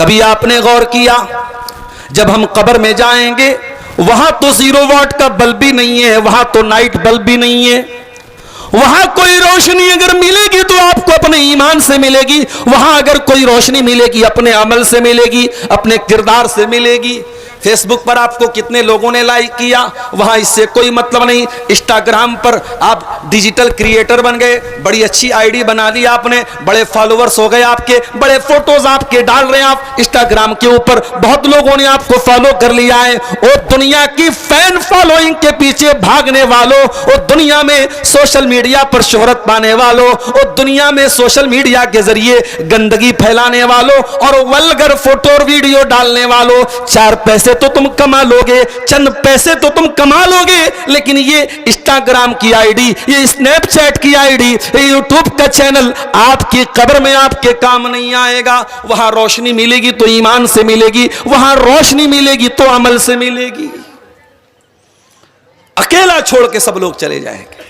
कभी आपने गौर किया, जब हम कब्र में जाएंगे वहां तो 0 वाट का बल्ब भी नहीं है, वहां तो नाइट बल्ब भी नहीं है, वहां कोई रोशनी अगर मिलेगी तो आपको अपने ईमान से मिलेगी, वहां अगर कोई रोशनी मिलेगी अपने अमल से मिलेगी, अपने किरदार से मिलेगी। फेसबुक पर आपको कितने लोगों ने लाइक किया, वहां इससे कोई मतलब नहीं। इंस्टाग्राम पर आप डिजिटल क्रिएटर बन गए, बड़ी अच्छी आईडी बना ली आपने, बड़े फॉलोअर्स हो गए आपके, बड़े फोटोज आपके डाल रहे हैं आप इंस्टाग्राम के ऊपर, बहुत लोगों ने आपको फॉलो कर लिया है। और दुनिया की फैन फॉलोइंग के पीछे भागने वालों, और दुनिया में सोशल मीडिया पर शोहरत पाने वालों, और दुनिया में सोशल मीडिया के जरिए गंदगी फैलाने वालों और वल्गर फोटो और वीडियो डालने वालों, 4 पैसे तो तुम कमा लोगे, चंद पैसे तो तुम कमा लोगे, लेकिन ये इंस्टाग्राम की आईडी, ये स्नैपचैट की आईडी, ये यूट्यूब का चैनल आपकी कब्र में आपके काम नहीं आएगा। वहां रोशनी मिलेगी तो ईमान से मिलेगी, वहां रोशनी मिलेगी तो अमल से मिलेगी। अकेला छोड़ के सब लोग चले जाएंगे,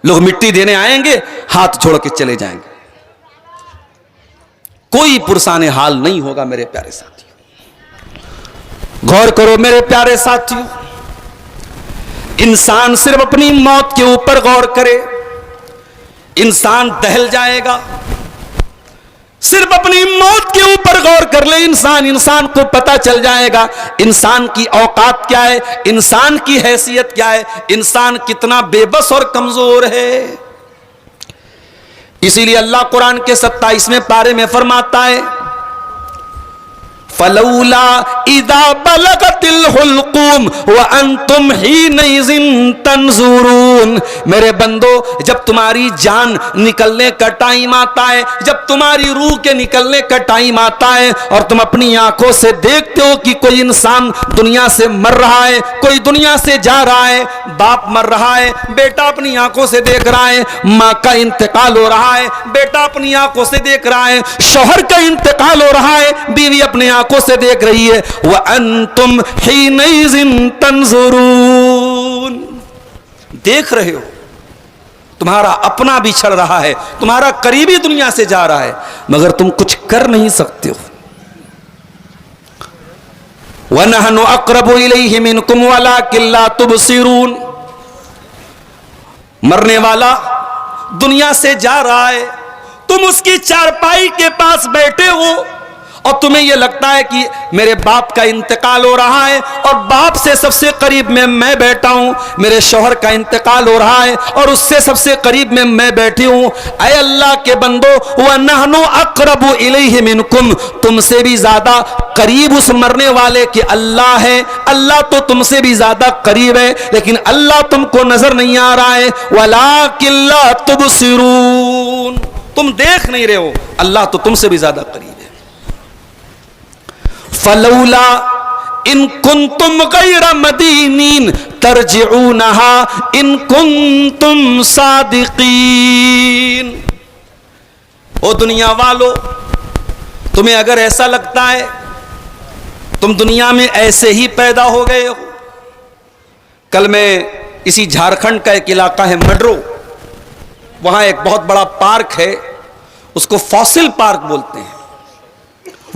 लोग मिट्टी देने आएंगे, हाथ छोड़ के चले जाएंगे, कोई पुरसाने हाल नहीं होगा। मेरे प्यारे साथियों, गौर करो मेरे प्यारे साथियों, इंसान सिर्फ अपनी मौत के ऊपर गौर करे, इंसान दहल जाएगा। सिर्फ अपनी मौत के ऊपर गौर कर ले इंसान को पता चल जाएगा इंसान की औकात क्या है, इंसान की हैसियत क्या है, इंसान कितना बेबस और कमजोर है। इसीलिए अल्लाह कुरान के 27वें पारे में फरमाता है, फलौला इदा बलगतिल हुल्कुम व अंतुम हीनइज़िन तंजुरून। मेरे बंदो, जब तुम्हारी जान निकलने का टाइम आता है, जब तुम्हारी रूह के निकलने का टाइम आता है और तुम अपनी आंखों से देखते हो कि कोई इंसान दुनिया से मर रहा है, कोई दुनिया से जा रहा है, बाप मर रहा है, बेटा अपनी आंखों से देख रहा है, माँ का इंतकाल हो रहा है, बेटा अपनी आंखों से देख रहा है, शौहर का इंतकाल हो रहा है, बीवी अपने आंखों से देख रही है, व अंतुम हीनइज़िन तंजुरून। देख रहे हो तुम्हारा अपना बिछड़ रहा है, तुम्हारा करीबी दुनिया से जा रहा है, मगर तुम कुछ कर नहीं सकते हो। व नहनु अक़रबु इलैहि मिनकुम वलाकिन ला तुबसिरून। मरने वाला दुनिया से जा रहा है, तुम उसकी चारपाई के पास बैठे हो और तुम्हें यह लगता है कि मेरे बाप का इंतकाल हो रहा है और बाप से सबसे करीब में मैं बैठा हूं, मेरे शौहर का इंतकाल हो रहा है और उससे सबसे करीब में मैं बैठी हूं। ऐ अल्लाह के बंदो, व नहनु अक़रबु इलैहि मिनकुम, तुमसे भी ज्यादा करीब उस मरने वाले के अल्लाह है। अल्लाह तो तुमसे भी ज्यादा करीब है, लेकिन अल्लाह तुमको नजर नहीं आ रहा है। वलाकिन ला तुबसिरून, तुम देख नहीं रहे हो, अल्लाह तो तुमसे भी ज्यादा करीब है। फलौला इन कुंतुम गैर मदीनीन तरजिऊनहा इन कुंतुम सादिकीन। ओ दुनिया वालों, तुम्हें अगर ऐसा लगता है तुम दुनिया में ऐसे ही पैदा हो गए हो। कल मैं इसी झारखंड का एक इलाका है मडरो, वहां एक बहुत बड़ा पार्क है, उसको फॉसिल पार्क बोलते हैं।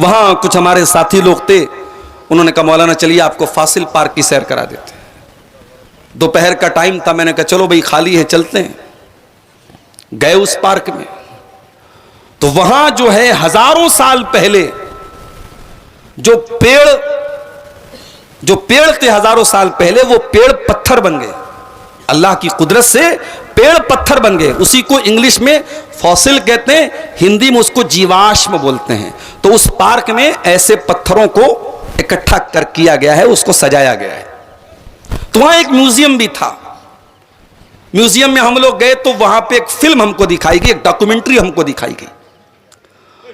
वहां कुछ हमारे साथी लोग थे, उन्होंने कहा मौलाना चलिए आपको फॉसिल पार्क की सैर करा देते हैं। दोपहर का टाइम था, मैंने कहा चलो भाई खाली है चलते हैं। गए उस पार्क में, तो वहां जो है हजारों साल पहले जो पेड़ थे, हजारों साल पहले वो पेड़ पत्थर बन गए, अल्लाह की कुदरत से पेड़ पत्थर बन गए। उसी को इंग्लिश में फॉसिल कहते हैं, हिंदी में उसको जीवाश्म बोलते हैं। तो उस पार्क में ऐसे पत्थरों को इकट्ठा कर किया गया है, उसको सजाया गया है। तो वहां एक म्यूजियम भी था। म्यूजियम में हम लोग गए तो वहां पे एक फिल्म हमको दिखाई गई, एक डॉक्यूमेंट्री हमको दिखाई गई।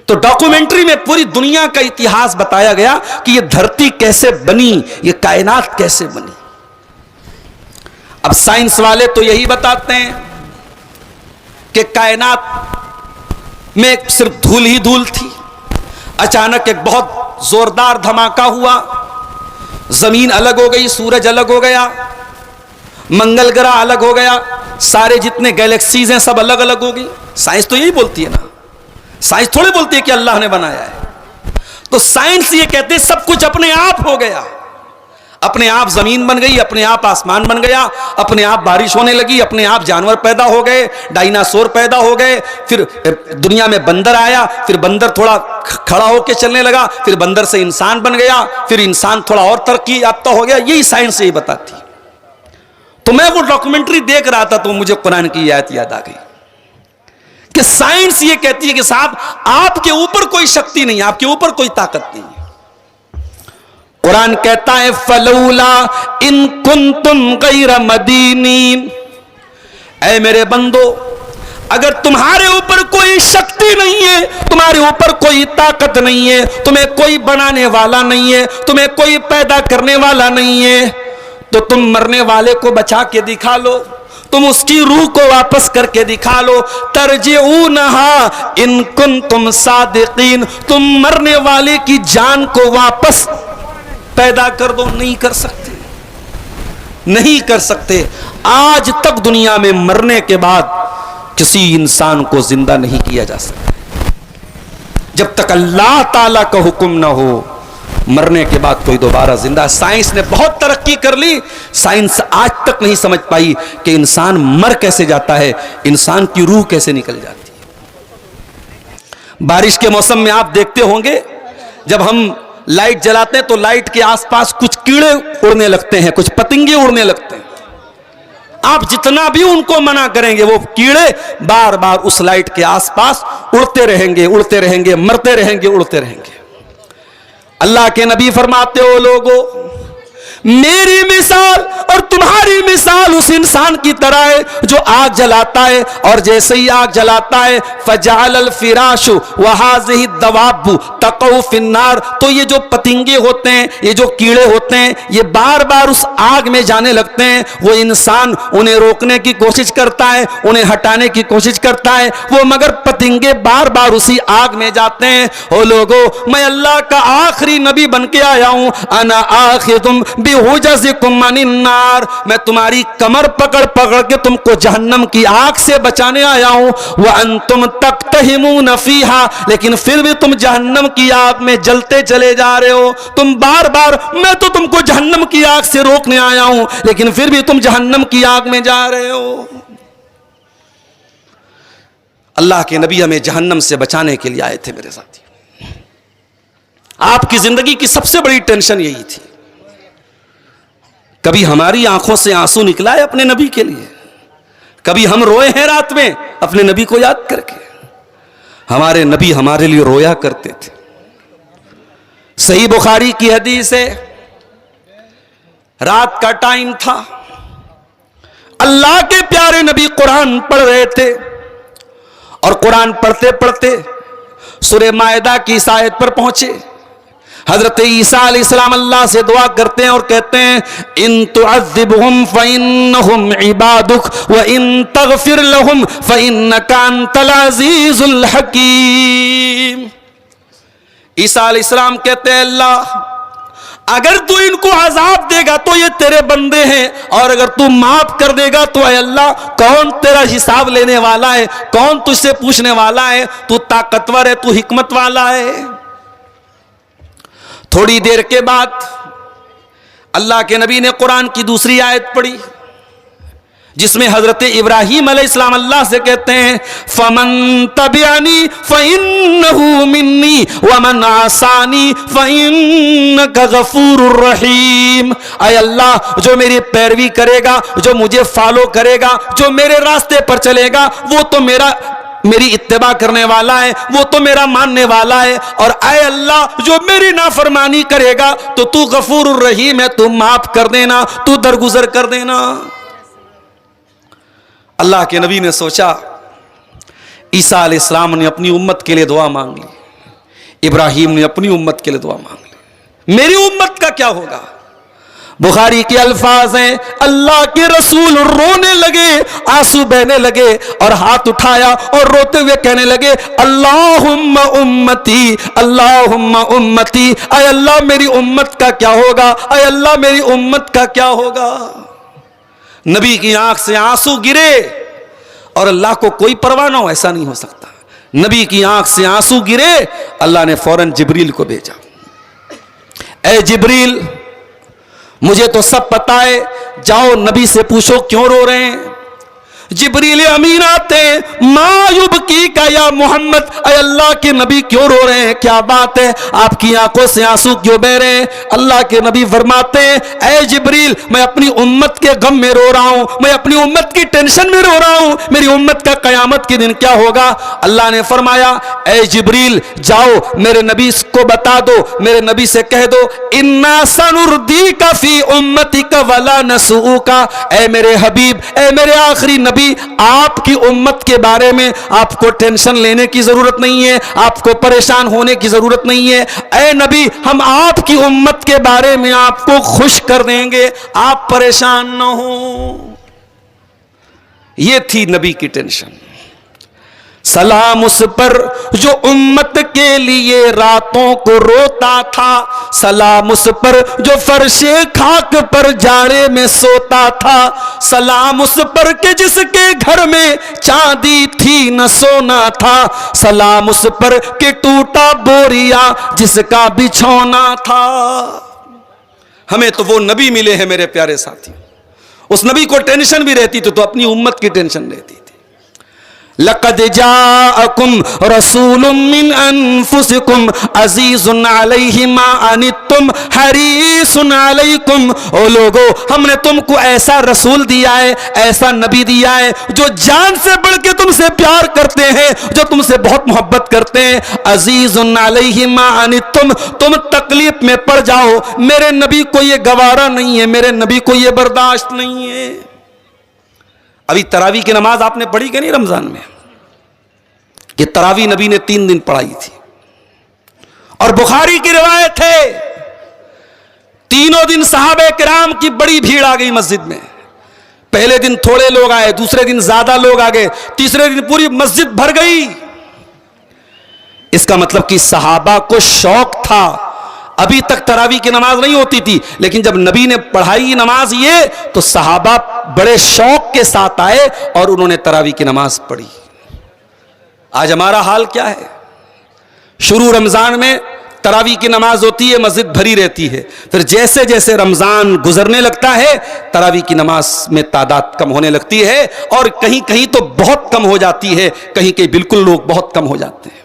तो डॉक्यूमेंट्री में पूरी दुनिया का इतिहास बताया गया कि ये धरती कैसे बनी, ये कायनात कैसे बनी। अब साइंस वाले तो यही बताते हैं कि कायनात में सिर्फ धूल ही धूल थी, अचानक एक बहुत जोरदार धमाका हुआ, जमीन अलग हो गई, सूरज अलग हो गया, मंगल ग्रह अलग हो गया, सारे जितने गैलेक्सीज हैं सब अलग अलग हो गई। साइंस तो यही बोलती है ना, साइंस थोड़ी बोलती है कि अल्लाह ने बनाया है। तो साइंस ये कहते सब कुछ अपने आप हो गया, अपने आप जमीन बन गई, अपने आप आसमान बन गया, अपने आप बारिश होने लगी, अपने आप जानवर पैदा हो गए, डायनासोर पैदा हो गए, फिर दुनिया में बंदर आया, फिर बंदर थोड़ा खड़ा होकर चलने लगा, फिर बंदर से इंसान बन गया, फिर इंसान थोड़ा और तरक्की याफ्ता हो गया। यही साइंस यही बताती। तो मैं वो डॉक्यूमेंट्री देख रहा था तो मुझे कुरान की आयत याद आ गई कि साइंस ये कहती है कि साहब आपके ऊपर कोई शक्ति नहीं, आपके ऊपर कोई ताकत नहीं। कुरान कहता है फलौला इन कुंतुम गैर मदीनीन, ऐ मेरे बंदो अगर तुम्हारे ऊपर कोई शक्ति नहीं है, तुम्हारे ऊपर कोई ताकत नहीं है, तुम्हें कोई बनाने वाला नहीं है, तुम्हें कोई पैदा करने वाला नहीं है, तो तुम मरने वाले को बचा के दिखा लो, तुम उसकी रूह को वापस करके दिखा लो। तरजिऊनहा इन कुंतुम सादिकीन, तुम मरने वाले की जान को वापस पैदा कर दो। नहीं कर सकते, नहीं कर सकते। आज तक दुनिया में मरने के बाद किसी इंसान को जिंदा नहीं किया जा सकता जब तक अल्लाह ताला का हुक्म ना हो। मरने के बाद कोई दोबारा जिंदा। साइंस ने बहुत तरक्की कर ली, साइंस आज तक नहीं समझ पाई कि इंसान मर कैसे जाता है, इंसान की रूह कैसे निकल जाती है। बारिश के मौसम में आप देखते होंगे जब हम लाइट जलाते हैं तो लाइट के आसपास कुछ कीड़े उड़ने लगते हैं, कुछ पतंगे उड़ने लगते हैं। आप जितना भी उनको मना करेंगे वो कीड़े बार बार उस लाइट के आसपास उड़ते रहेंगे, उड़ते रहेंगे, मरते रहेंगे, उड़ते रहेंगे। अल्लाह के नबी फरमाते हो लोगों, मेरी मिसाल और तुम्हारी मिसाल उस इंसान की तरह है जो आग जलाता है, और जैसे ही आग जलाता है फजालल फिराशु वहाज़िही दवाबु तक़उ फिन्नार, तो ये जो पतंगे होते हैं, ये जो कीड़े होते हैं, ये बार बार उस आग में जाने लगते हैं। वो इंसान उन्हें रोकने की कोशिश करता है, उन्हें हटाने की कोशिश करता है, वो मगर पतंगे बार बार उसी आग में जाते हैं। ओ लोगो, मैं अल्लाह का आखिरी नबी बन के आया हूं। अना आखिरुम बिहुजज़िकुम अनिन्नार, मैं तुम्हारी कमर पकड़ पकड़ के तुमको जहन्नम की आग से बचाने आया हूं। व अंतुम तक़तहिमून फीहा, लेकिन फिर भी तुम जहन्नम की आग में जलते चले जा रहे हो। तुम बार बार, मैं तो तुमको जहन्नम की आग से रोकने आया हूं, लेकिन फिर भी तुम जहन्नम की आग में जा रहे हो। अल्लाह के नबी हमें जहन्नम से बचाने के लिए आए थे। मेरे साथी, आपकी जिंदगी की सबसे बड़ी टेंशन यही थी। कभी हमारी आंखों से आंसू निकला है अपने नबी के लिए? कभी हम रोए हैं रात में अपने नबी को याद करके? हमारे नबी हमारे लिए रोया करते थे। सही बुखारी की हदीस है, रात का टाइम था, अल्लाह के प्यारे नबी कुरान पढ़ रहे थे, और कुरान पढ़ते पढ़ते सूरह मायदा की इस आयत पर पहुंचे। हजरत ईसा अलैहिस्सलाम अल्लाह से दुआ करते हैं और कहते हैं, इन तुअज़्ज़िबहुम फ़इन्नहुम इबादुक व इन तग़फ़िर लहुम फ़इन्नका अंतल अज़ीज़ुल हकीम। ईसा अलैहिस्सलाम कहते हैं, अल्लाह अगर तू इनको अजाब देगा तो ये तेरे बंदे हैं, और अगर तू माफ कर देगा तो अल्लाह कौन तेरा हिसाब लेने वाला है, कौन तुझसे पूछने वाला है? तू ताकतवर है, तू हिकमत वाला है। थोड़ी देर के बाद अल्लाह के नबी ने कुरान की दूसरी आयत पढ़ी, जिसमें हजरत इब्राहीम अलैहिस्सलाम अल्लाह से कहते हैं, फमन तबिअनी फइन्नहु मिन्नी वमन आसानी फइन्नका गफूरुर रहीम। ऐ अल्लाह, जो मेरी पैरवी करेगा, जो मुझे फॉलो करेगा, जो मेरे रास्ते पर चलेगा, वो तो मेरी इत्तेबा करने वाला है, वो तो मेरा मानने वाला है। और ऐ अल्लाह, जो मेरी नाफरमानी करेगा तो तू गफूरुर रहीम है, तू माफ कर देना, तू दरगुजर कर देना। अल्लाह के नबी ने सोचा, ईसा अलैहिस्सलाम ने अपनी उम्मत के लिए दुआ मांग ली, इब्राहीम ने अपनी उम्मत के लिए दुआ मांग ली, मेरी उम्मत का क्या होगा? बुखारी के अल्फाज हैं, अल्लाह के रसूल रोने लगे, आंसू बहने लगे, और हाथ उठाया और रोते हुए कहने लगे, अल्लाहुम्मा उम्मती, अल्लाहुम्मा उम्मती, ऐ अल्लाह मेरी उम्मत का क्या होगा, ऐ अल्लाह मेरी उम्मत का क्या होगा? नबी की आंख से आंसू गिरे, और अल्लाह को कोई परवाह ना हो, ऐसा नहीं हो सकता। नबी की आंख से आंसू गिरे, अल्लाह ने फौरन जिब्रील को भेजा। ए जिब्रील, मुझे तो सब पता है, जाओ नबी से पूछो क्यों रो रहे हैं। जिब्रील अमीन आते, मायूब की का या मोहम्मद, अल्लाह के नबी क्यों रो रहे हैं, क्या बात है, आपकी आंखों से आंसू क्यों बह रहे हैं। अल्लाह के नबी फरमाते हैं, ऐ जिब्रील, मैं अपनी उम्मत के गम में रो रहा हूं, मैं अपनी उम्मत की टेंशन में रो रहा हूं, मेरी उम्मत का कयामत के दिन क्या होगा। अल्लाह ने फरमाया, ऐ जिब्रील, जाओ मेरे नबी को बता दो, मेरे नबी से कह दो, इन्ना सनुर्दी का फी उम्मती का वला नसू का। ऐ मेरे हबीब, ऐ मेरे आखिरी नबी, आपकी उम्मत के बारे में आपको टेंशन लेने की जरूरत नहीं है, आपको परेशान होने की जरूरत नहीं है। ऐ नबी, हम आपकी उम्मत के बारे में आपको खुश कर देंगे, आप परेशान ना हो। यह थी नबी की टेंशन। सलाम उस पर जो उम्मत के लिए रातों को रोता था, सलाम उस पर जो फर्शे खाक पर जाड़े में सोता था, सलाम उस पर के जिसके घर में चांदी थी न सोना था, सलाम उस पर के टूटा बोरिया जिसका बिछौना था। हमें तो वो नबी मिले हैं मेरे प्यारे साथी, उस नबी को टेंशन भी रहती तो अपनी उम्मत की टेंशन रहती थी। लक़द जाअकुम रसूलुम मिन अनफुसिकुम अज़ीज़ुन अलैहि मा अनित्तुम हरीसुन अलैकुम। ओ लोगो, हमने तुमको ऐसा रसूल दिया है, ऐसा नबी दिया है जो जान से बढ़ के तुमसे प्यार करते हैं, जो तुमसे बहुत मोहब्बत करते हैं। अज़ीज़ुन अलैहि मा अनित्तुम, तुम तकलीफ में पड़ जाओ, मेरे नबी को ये गवारा नहीं है, मेरे नबी को ये बर्दाश्त नहीं है। अभी तरावी की नमाज आपने पढ़ी कि नहीं रमजान में? कि तरावी नबी ने 3 दिन पढ़ाई थी, और बुखारी की रिवायत है, तीनों दिन सहाबे किराम की बड़ी भीड़ आ गई मस्जिद में। पहले दिन थोड़े लोग आए, दूसरे दिन ज्यादा लोग आ गए, तीसरे दिन पूरी मस्जिद भर गई। इसका मतलब कि सहाबा को शौक था। अभी तक तरावी की नमाज नहीं होती थी, लेकिन जब नबी ने पढ़ाई नमाज ये, तो सहाबा बड़े शौक के साथ आए और उन्होंने तरावी की नमाज पढ़ी। आज हमारा हाल क्या है? शुरू रमजान में तरावी की नमाज होती है, मस्जिद भरी रहती है, फिर जैसे जैसे रमजान गुजरने लगता है तरावी की नमाज में तादाद कम होने लगती है, और कहीं कहीं तो बहुत कम हो जाती है, कहीं कहीं बिल्कुल लोग बहुत कम हो जाते हैं।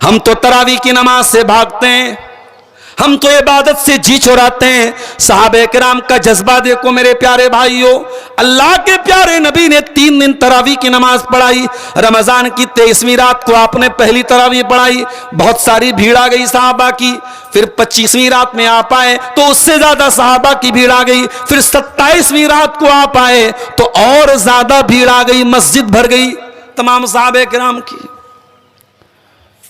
हम तो तरावी की नमाज से भागते हैं, हम तो इबादत से जी चुराते हैं। सहाबे किराम का जज्बा देखो मेरे प्यारे भाइयों, अल्लाह के प्यारे नबी ने 3 दिन तरावी की नमाज पढ़ाई। रमजान की 23वीं रात को आपने पहली तरावी पढ़ाई, बहुत सारी भीड़ आ गई सहाबा की। फिर 25वीं रात में आप आए तो उससे ज्यादा सहाबा की भीड़ आ गई। फिर 27वीं रात को आप आए तो और ज्यादा भीड़ आ गई, मस्जिद भर गई तमाम सहाबे किराम की।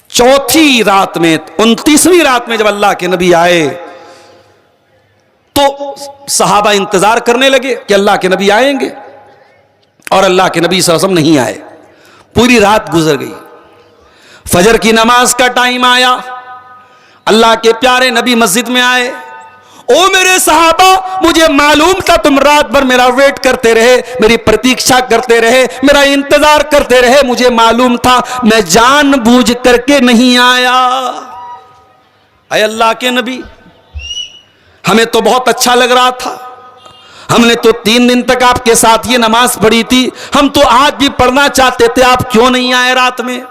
चौथी रात में, 29वीं रात में जब अल्लाह के नबी आए तो सहाबा इंतजार करने लगे कि अल्लाह के नबी आएंगे, और अल्लाह के नबी सल्लल्लाहु अलैहि वसल्लम नहीं आए। पूरी रात गुजर गई, फजर की नमाज का टाइम आया, अल्लाह के प्यारे नबी मस्जिद में आए। ओ मेरे सहाबा, मुझे मालूम था तुम रात भर मेरा वेट करते रहे, मेरी प्रतीक्षा करते रहे, मेरा इंतजार करते रहे, मुझे मालूम था, मैं जानबूझ करके नहीं आया। अय अल्लाह के नबी, हमें तो बहुत अच्छा लग रहा था, हमने तो 3 दिन तक आपके साथ ये नमाज पढ़ी थी, हम तो आज भी पढ़ना चाहते थे, आप क्यों नहीं आए रात में?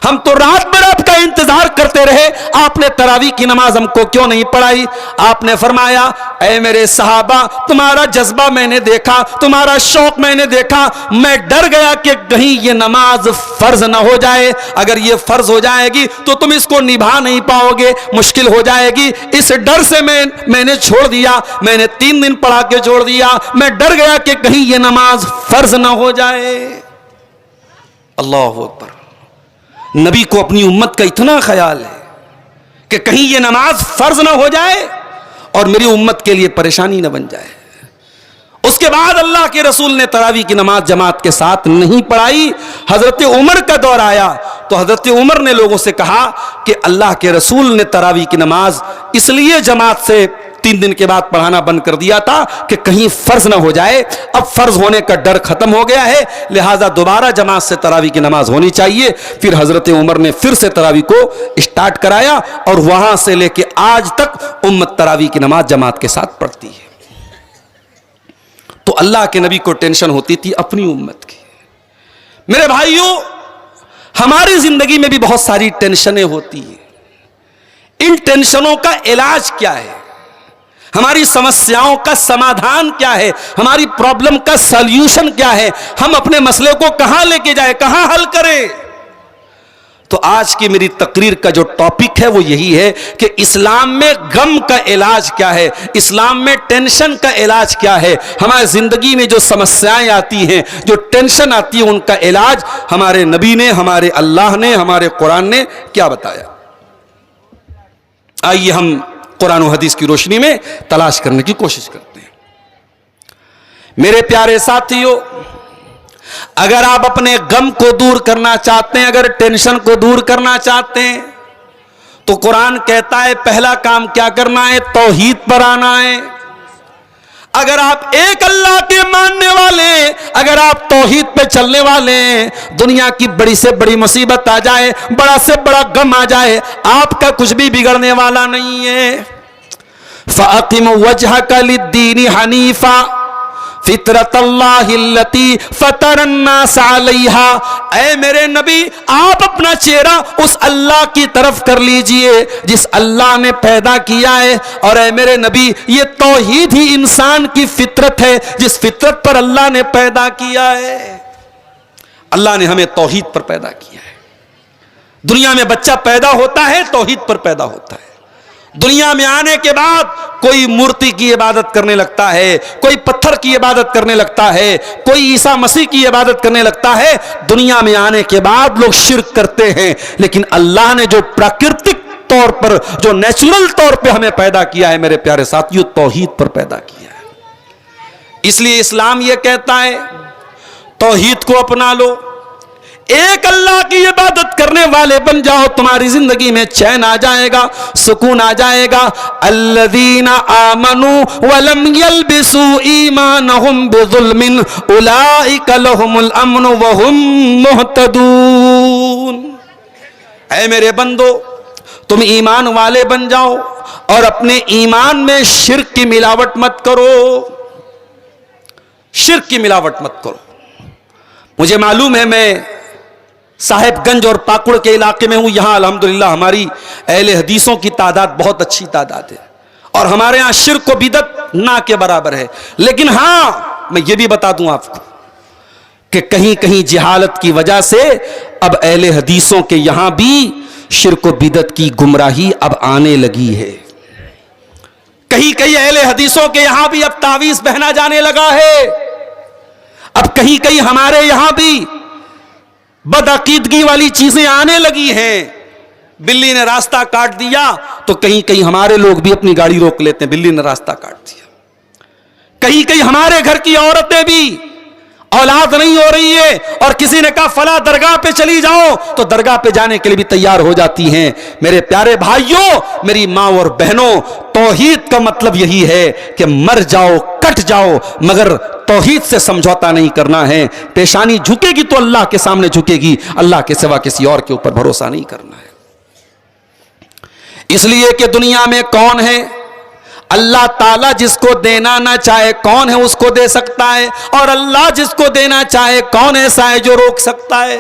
हम तो रात भर आपका इंतजार करते रहे, आपने तरावी की नमाज हमको क्यों नहीं पढ़ाई? आपने फरमाया, ऐ मेरे सहाबा, तुम्हारा जज्बा मैंने देखा, तुम्हारा शौक मैंने देखा, मैं डर गया कि कहीं ये नमाज फर्ज ना हो जाए। अगर ये फर्ज हो जाएगी तो तुम इसको निभा नहीं पाओगे, मुश्किल हो जाएगी। इस डर से मैंने छोड़ दिया, मैंने 3 दिन पढ़ा के छोड़ दिया। मैं डर गया कि कहीं ये नमाज फर्ज ना हो जाए। अल्लाहु अकबर। नबी को अपनी उम्मत का इतना ख्याल है कि कहीं ये नमाज फर्ज ना हो जाए और मेरी उम्मत के लिए परेशानी ना बन जाए। उसके बाद अल्लाह के रसूल ने तरावी की नमाज जमात के साथ नहीं पढ़ाई। हजरत उमर का दौर आया तो हजरत उमर ने लोगों से कहा कि अल्लाह के रसूल ने तरावी की नमाज इसलिए जमात से 3 दिन के बाद पढ़ाना बंद कर दिया था कि कहीं फर्ज ना हो जाए। अब फर्ज होने का डर खत्म हो गया है, लिहाजा दोबारा जमात से तरावी की नमाज होनी चाहिए। फिर हजरत उमर ने फिर से तरावी को स्टार्ट कराया और वहां से लेके आज तक उम्मत तरावी की नमाज जमात के साथ पढ़ती है। तो अल्लाह के नबी को टेंशन होती थी अपनी उम्मत की। मेरे भाइयों, हमारी जिंदगी में भी बहुत सारी टेंशनें होती हैं। इन टेंशनों का इलाज क्या है? हमारी समस्याओं का समाधान क्या है? हमारी प्रॉब्लम का सॉल्यूशन क्या है? हम अपने मसले को कहां लेके जाए, कहां हल करें? तो आज की मेरी तकरीर का जो टॉपिक है वो यही है कि इस्लाम में गम का इलाज क्या है, इस्लाम में टेंशन का इलाज क्या है। हमारी जिंदगी में जो समस्याएं आती हैं, जो टेंशन आती है, उनका इलाज हमारे नबी ने, हमारे अल्लाह ने, हमारे कुरान ने क्या बताया। आइए हम कुरान और हदीस की रोशनी में तलाश करने की कोशिश करते हैं। मेरे प्यारे साथियों, अगर आप अपने गम को दूर करना चाहते हैं, अगर टेंशन को दूर करना चाहते हैं, तो कुरान कहता है पहला काम क्या करना है? तौहीद पर आना है। अगर आप एक अल्लाह के मानने वाले, अगर आप तौहीद पे चलने वाले हैं, दुनिया की बड़ी से बड़ी मुसीबत आ जाए, बड़ा से बड़ा गम आ जाए, आपका कुछ भी बिगड़ने वाला नहीं है। फ़अक़िम वजहका लिद्दीन हनीफ़ा फितरतल्लाहिल्लती फ़तरन्नास अलैहा। ऐ मेरे नबी, आप अपना चेहरा उस अल्लाह की तरफ कर लीजिए जिस अल्लाह ने पैदा किया है। और ऐ मेरे नबी, ये तौहीद ही इंसान की फितरत है, जिस फितरत पर अल्लाह ने पैदा किया है। अल्लाह ने हमें तौहीद पर पैदा किया है। दुनिया में बच्चा पैदा होता है तौहीद पर पैदा होता है। दुनिया में आने के बाद कोई मूर्ति की इबादत करने लगता है, कोई पत्थर की इबादत करने लगता है, कोई ईसा मसीह की इबादत करने लगता है। दुनिया में आने के बाद लोग शिर्क करते हैं, लेकिन अल्लाह ने जो प्राकृतिक तौर पर, जो नेचुरल तौर पे हमें पैदा किया है, मेरे प्यारे साथियों, तौहीद पर पैदा किया है। इसलिए इस्लाम यह कहता है तौहीद को अपना लो, एक अल्लाह की इबादत करने वाले बन जाओ, तुम्हारी जिंदगी में चैन आ जाएगा, सुकून आ जाएगा। अल्लज़ीना आमनू वलम यल्बिसू ईमानहुम बिज़ुल्मिन उलाइका लहुमुल अम्नु वहुम मुहतदून। ऐ मेरे बंदो, तुम ईमान वाले बन जाओ और अपने ईमान में शिर्क की मिलावट मत करो, शिर्क की मिलावट मत करो। मुझे मालूम है, मैं साहेबगंज और पाकुड़ के इलाके में हूं। यहां अल्हम्दुलिल्लाह हमारी अहले हदीसों की तादाद बहुत अच्छी तादाद है और हमारे यहां शिर्क को बिदअत ना के बराबर है। लेकिन हां, मैं ये भी बता दूं आपको कि कहीं कहीं जिहालत की वजह से अब अहले हदीसों के यहां भी शिर्क व बिदअत की गुमराही अब आने लगी है। कहीं कहीं अहले हदीसों के यहां भी अब तावीज पहना जाने लगा है। अब कहीं कहीं हमारे यहां भी बदअकीदगी वाली चीजें आने लगी हैं। बिल्ली ने रास्ता काट दिया तो कहीं कहीं हमारे लोग भी अपनी गाड़ी रोक लेते हैं, बिल्ली ने रास्ता काट दिया। कहीं कहीं हमारे घर की औरतें भी, औलाद नहीं हो रही है और किसी ने कहा फला दरगाह पे चली जाओ, तो दरगाह पे जाने के लिए भी तैयार हो जाती हैं। मेरे प्यारे भाइयों, मेरी माँ और बहनों, तौहीद का मतलब यही है कि मर जाओ, कट जाओ, मगर तौहीद से समझौता नहीं करना है। पेशानी झुकेगी तो अल्लाह के सामने झुकेगी, अल्लाह के सिवा किसी और के ऊपर भरोसा नहीं करना है। इसलिए कि दुनिया में कौन है? अल्लाह ताला जिसको देना ना चाहे, कौन है उसको दे सकता है, और अल्लाह जिसको देना चाहे, कौन ऐसा है जो रोक सकता है।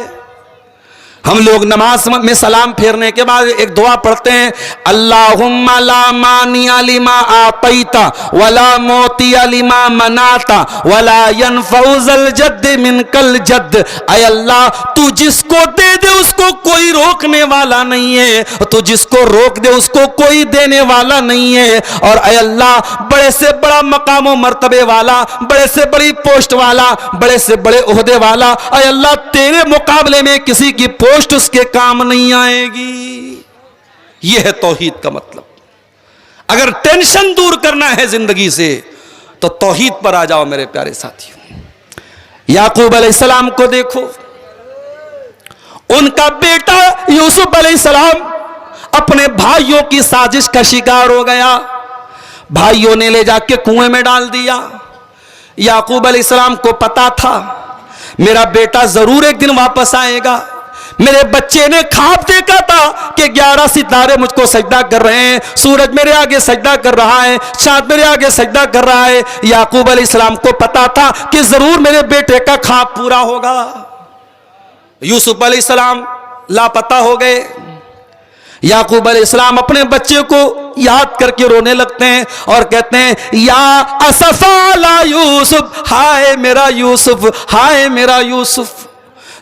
हम लोग नमाज में सलाम फेरने के बाद एक दुआ पढ़ते हैं, अल्लाहुम्मा ला मानिया लिमा आतैता वला मोतिया लिमा मनाता वला यनफउज़ल जद्द मिनकल जद्द। ऐ अल्लाह, तू जिसको दे दे उसको कोई रोकने वाला नहीं है, तू जिसको रोक दे उसको कोई देने वाला नहीं है। और ऐ अल्लाह, बड़े से बड़ा मकाम मर्तबे वाला, बड़े से बड़ी पोस्ट वाला, बड़े से बड़े ओहदे वाला, ऐ अल्लाह, तेरे मुकाबले में किसी की पोस्ट उसके काम नहीं आएगी। यह है तौहीद का मतलब। अगर टेंशन दूर करना है जिंदगी से तो तौहीद पर आ जाओ मेरे प्यारे साथियों। याकूब अलैहिस्सलाम को देखो, उनका बेटा यूसुफ अलैहिस्सलाम अपने भाइयों की साजिश का शिकार हो गया। भाइयों ने ले जाके कुएं में डाल दिया। याकूब अलैहिस्सलाम को पता था मेरा बेटा जरूर एक दिन वापस आएगा। मेरे बच्चे ने ख्वाब देखा था कि 11 सितारे मुझको सजदा कर रहे हैं, सूरज मेरे आगे सजदा कर रहा है, चांद मेरे आगे सजदा कर रहा है। याकूब अलैहिस्सलाम को पता था कि जरूर मेरे बेटे का ख्वाब पूरा होगा। यूसुफ अलैहिस्सलाम लापता हो गए। याकूब अलैहिस्सलाम अपने बच्चे को याद करके रोने लगते हैं और कहते हैं, या असफा अला यूसुफ, हाय मेरा यूसुफ, हाय मेरा यूसुफ।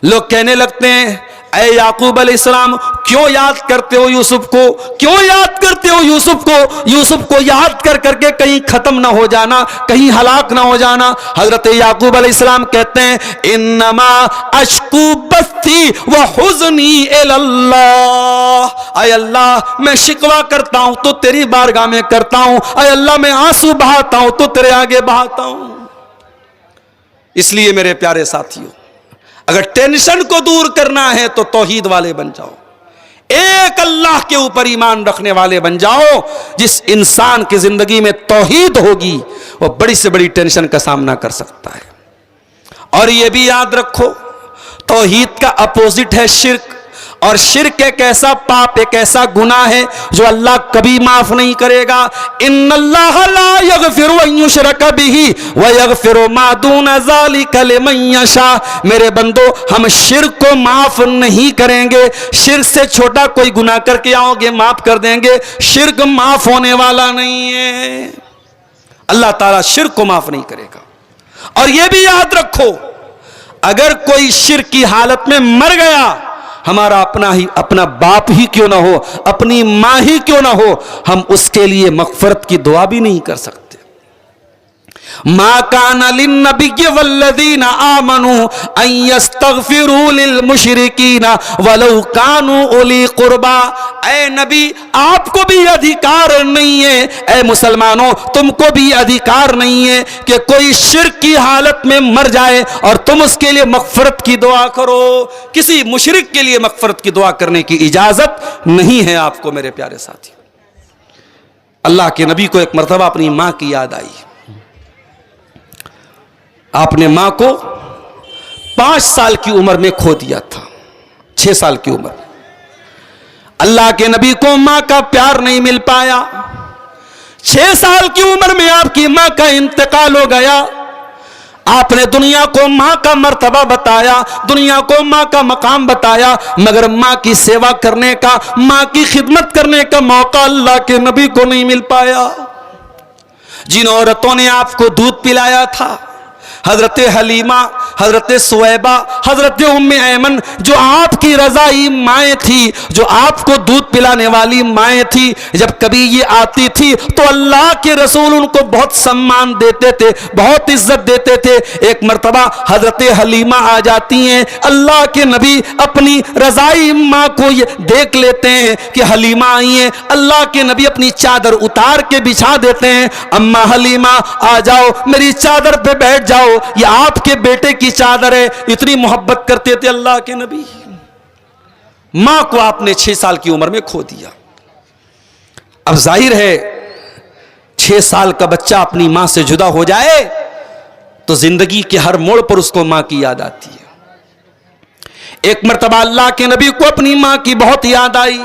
लोग कहने लगते हैं, ऐ याकूब अलैहिस्सलाम क्यों याद करते हो यूसुफ को, क्यों याद करते हो यूसुफ को? यूसुफ को याद कर करके कहीं खत्म ना हो जाना, कहीं हलाक ना हो जाना। हजरत याकूब अलैहिस्सलाम कहते हैं, इन्नमा अश्कू बस्ती व हुज़नी इलल्लाह। ऐ अल्लाह मैं शिकवा करता हूं तो तेरी बारगाह में करता हूं, ऐ अल्लाह मैं आंसू बहाता हूं तो तेरे आगे बहाता हूं। इसलिए मेरे प्यारे साथियों, अगर टेंशन को दूर करना है तो तौहीद वाले बन जाओ, एक अल्लाह के ऊपर ईमान रखने वाले बन जाओ। जिस इंसान की जिंदगी में तौहीद होगी वो बड़ी से बड़ी टेंशन का सामना कर सकता है। और ये भी याद रखो, तौहीद का अपोजिट है शिर्क, और शिर्क एक ऐसा पाप, एक ऐसा गुनाह है जो अल्लाह कभी माफ नहीं करेगा। इन्नल्लाह ला यगफिरु अन युशरका बिही व यगफिरु मा दूना ज़ालिका लिमन यशा। मेरे बंदो, हम शिर्क को माफ नहीं करेंगे। शिर्क से छोटा कोई गुनाह करके आओगे माफ कर देंगे, शिर्क माफ होने वाला नहीं है। अल्लाह ताला शिर्क को माफ नहीं करेगा। और यह भी याद रखो, अगर कोई शिर्क की हालत में मर गया, हमारा अपना बाप ही क्यों ना हो, अपनी मां ही क्यों ना हो, हम उसके लिए मगफरत की दुआ भी नहीं कर सकते। मा काना लिन्नबिय्य वल्लज़ीना आमनू अन यस्तगफिरू लिल मुशरिकीना वलौ कानू उली कुर्बा। ऐ नबी, आपको भी अधिकार नहीं है, ऐ मुसलमानों तुमको भी अधिकार नहीं है कि कोई शिर्क की हालत में मर जाए और तुम उसके लिए मगफरत की दुआ करो। किसी मुशरिक के लिए मगफरत की दुआ करने की इजाजत नहीं है आपको। मेरे प्यारे साथी, अल्लाह के नबी को एक मरतबा अपनी मां की याद आई। आपने मां को 5 साल की उम्र में खो दिया था, 6 साल की उम्र। अल्लाह के नबी को मां का प्यार नहीं मिल पाया। 6 साल की उम्र में आपकी मां का इंतकाल हो गया। आपने दुनिया को मां का मर्तबा बताया, दुनिया को मां का मकाम बताया, मगर मां की सेवा करने का, मां की खिदमत करने का मौका अल्लाह के नबी को नहीं मिल पाया। जिन औरतों ने आपको दूध पिलाया था, हजरत हलीमा, हजरत सुवैबा, हजरत उम्मे ऐमन, जो आपकी रजाई माएँ थी, जो आपको दूध पिलाने वाली माएँ थी, जब कभी ये आती थी तो अल्लाह के रसूल उनको बहुत सम्मान देते थे, बहुत इज्जत देते थे। एक मर्तबा हजरत हलीमा आ जाती हैं, अल्लाह के नबी अपनी रजाई माँ को ये देख लेते हैं कि हलीमा आई हैं। अल्लाह के नबी अपनी चादर उतार के बिछा देते हैं, अम्मा हलीमा आ जाओ, मेरी चादर पे बैठ जाओ, ये आपके बेटे की चादर है। इतनी मोहब्बत करते थे अल्लाह के नबी। मां को आपने 6 साल की उम्र में खो दिया। अब जाहिर है 6 साल का बच्चा अपनी मां से जुदा हो जाए तो जिंदगी के हर मोड़ पर उसको मां की याद आती है। एक मर्तबा अल्लाह के नबी को अपनी मां की बहुत याद आई।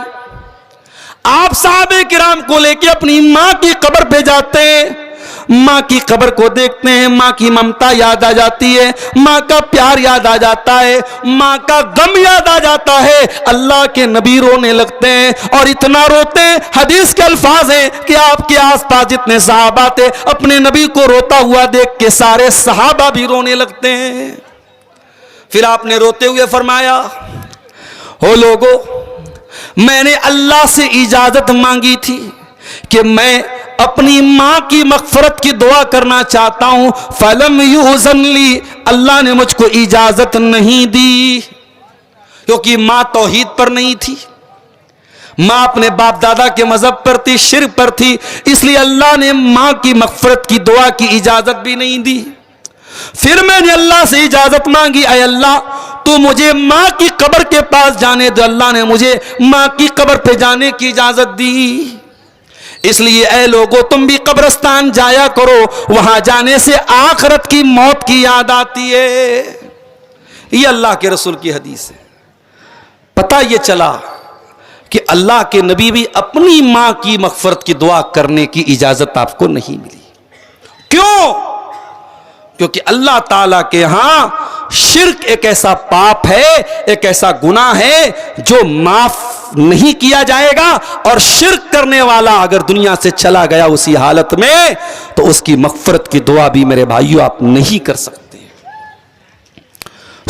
आप साहबे किराम को लेके अपनी मां की कब्र पे जाते हैं, मां की कब्र को देखते हैं, मां की ममता याद आ जाती है, मां का प्यार याद आ जाता है, मां का गम याद आ जाता है। अल्लाह के नबी रोने लगते हैं और इतना रोते हैं, हदीस के अल्फाज हैं कि आपके आसपास जितने सहाबा थे, अपने नबी को रोता हुआ देख के सारे सहाबा भी रोने लगते हैं। फिर आपने रोते हुए फरमाया, हो लोगो, मैंने अल्लाह से इजाजत मांगी थी कि मैं अपनी मां की मगफरत की दुआ करना चाहता हूं, फलम युज़न ली, अल्लाह ने मुझको इजाजत नहीं दी, क्योंकि मां तौहीद पर नहीं थी, मां अपने बाप दादा के मजहब पर थी, शिर्क पर थी, इसलिए अल्लाह ने मां की मगफरत की दुआ की इजाजत भी नहीं दी। फिर मैंने अल्लाह से इजाजत मांगी, ऐ अल्लाह तू मुझे मां की कब्र के पास जाने दे। अल्लाह ने मुझे मां की कब्र पे जाने की इजाजत दी। इसलिए ऐ लोगों, तुम भी कब्रिस्तान जाया करो, वहां जाने से आखिरत की मौत की याद आती है। ये अल्लाह के रसूल की हदीस है। पता ये चला कि अल्लाह के नबी भी अपनी मां की मग़फ़िरत की दुआ करने की इजाजत आपको नहीं मिली। क्यों? क्योंकि अल्लाह ताला के यहां शिर्क एक ऐसा पाप है, एक ऐसा गुनाह है जो माफ नहीं किया जाएगा, और शिर्क करने वाला अगर दुनिया से चला गया उसी हालत में, तो उसकी मग़फ़िरत की दुआ भी मेरे भाइयों आप नहीं कर सकते।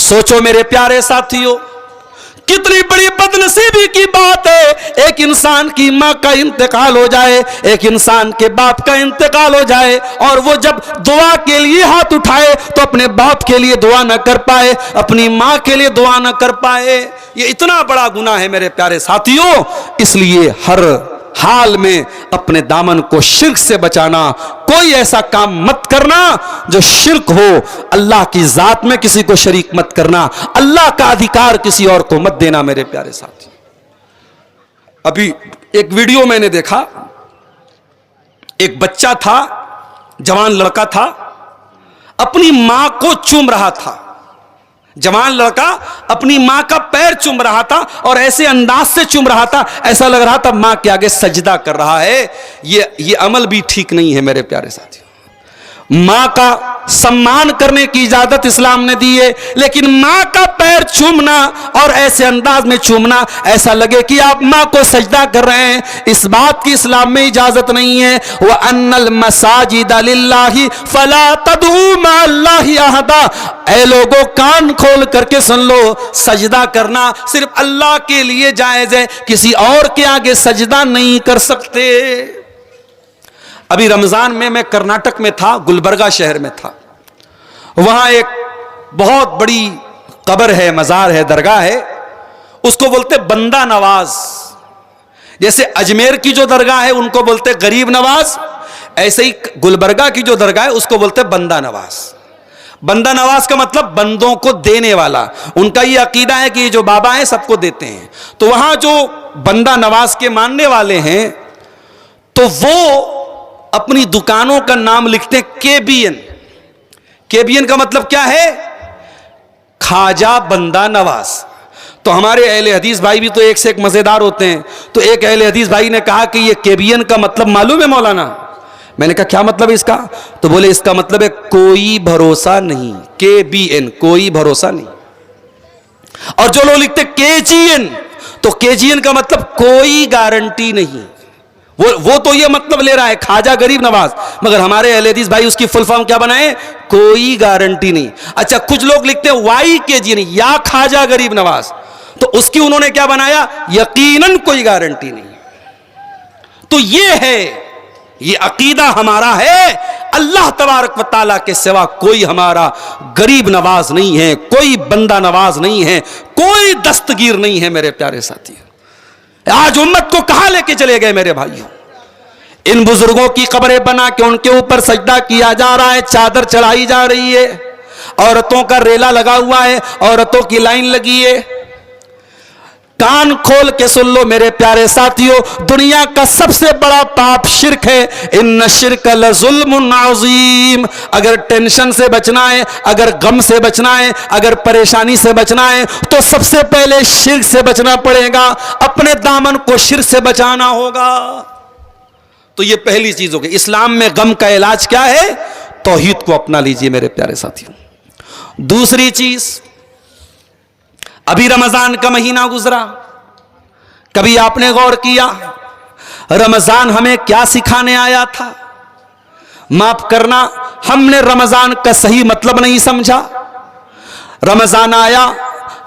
सोचो मेरे प्यारे साथियों, कितनी बड़ी बदनसीबी की बात है, एक इंसान की मां का इंतकाल हो जाए, एक इंसान के बाप का इंतकाल हो जाए, और वो जब दुआ के लिए हाथ उठाए तो अपने बाप के लिए दुआ न कर पाए, अपनी मां के लिए दुआ न कर पाए। ये इतना बड़ा गुनाह है मेरे प्यारे साथियों। इसलिए हर हाल में अपने दामन को शिर्क से बचाना, कोई ऐसा काम मत करना जो शिर्क हो, अल्लाह की जात में किसी को शरीक मत करना, अल्लाह का अधिकार किसी और को मत देना मेरे प्यारे साथी। अभी एक वीडियो मैंने देखा, एक बच्चा था, जवान लड़का था, अपनी मां को चूम रहा था। जवान लड़का अपनी मां का पैर चूम रहा था, और ऐसे अंदाज से चूम रहा था, ऐसा लग रहा था मां के आगे सजदा कर रहा है। ये अमल भी ठीक नहीं है मेरे प्यारे साथियों। मां का सम्मान करने की इजाजत इस्लाम ने दी है, लेकिन मां का पैर चूमना और ऐसे अंदाज में चूमना, ऐसा लगे कि आप मां को सजदा कर रहे हैं, इस बात की इस्लाम में इजाजत नहीं है। व अन्नल मसाजिद लिल्लाहि फला तदऊ मअल्लाहि अहदा। ऐ लोगों, कान खोल करके सुन लो, सजदा करना सिर्फ अल्लाह के लिए जायज है, किसी और के आगे सजदा नहीं कर सकते। अभी रमजान में मैं कर्नाटक में था, गुलबर्गा शहर में था। वहां एक बहुत बड़ी कब्र है, मजार है, दरगाह है, उसको बोलते बंदा नवाज। जैसे अजमेर की जो दरगाह है उनको बोलते गरीब नवाज, ऐसे ही गुलबर्गा की जो दरगाह है उसको बोलते बंदा नवाज। बंदा नवाज का मतलब बंदों को देने वाला। उनका ये अकीदा है कि ये जो बाबा हैं सबको देते हैं। तो वहां जो बंदा नवाज के मानने वाले हैं, तो वो अपनी दुकानों का नाम लिखते हैं केबीएन। केबीएन का मतलब क्या है? खाजा बंदा नवाज। तो हमारे अहले हदीस भाई भी तो एक से एक मजेदार होते हैं। तो एक अहले हदीस भाई ने कहा कि ये केबीएन का मतलब मालूम है मौलाना? मैंने कहा क्या मतलब है इसका? तो बोले इसका मतलब है कोई भरोसा नहीं। केबीएन, कोई भरोसा नहीं। और जो लोग लिखते केजीएन, तो केजीएन का मतलब कोई गारंटी नहीं। वो तो ये मतलब ले रहा है खाजा गरीब नवाज, मगर हमारे अहले हदीस भाई उसकी फुल फॉर्म क्या बनाए? कोई गारंटी नहीं। अच्छा, कुछ लोग लिखते हैं वाई केजीएन, या खाजा गरीब नवाज, तो उसकी उन्होंने क्या बनाया? यकीनन कोई गारंटी नहीं। तो ये है, ये अकीदा हमारा है, अल्लाह तबारक व तआला के सिवा कोई हमारा गरीब नवाज नहीं है, कोई बंदा नवाज नहीं है, कोई दस्तगीर नहीं है मेरे प्यारे साथी। आज उम्मत को कहां लेके चले गए मेरे भाइयों? इन बुजुर्गों की कब्रें बना के उनके ऊपर सजदा किया जा रहा है, चादर चढ़ाई जा रही है, औरतों का रेला लगा हुआ है, औरतों की लाइन लगी है। कान खोल के सुन लो मेरे प्यारे साथियों, दुनिया का सबसे बड़ा पाप शिर्क है। इन्न शिर्क लज़ुल्मुन अज़ीम। अगर टेंशन से बचना है, अगर गम से बचना है, अगर परेशानी से बचना है, तो सबसे पहले शिर्क से बचना पड़ेगा। अपने दामन को शिर्क से बचाना होगा। तो ये पहली चीज होगी। इस्लाम में गम का इलाज क्या है? तौहीद को अपना लीजिए मेरे प्यारे साथियों। दूसरी चीज, अभी रमजान का महीना गुजरा, कभी आपने गौर किया रमजान हमें क्या सिखाने आया था? माफ करना, हमने रमजान का सही मतलब नहीं समझा। रमजान आया,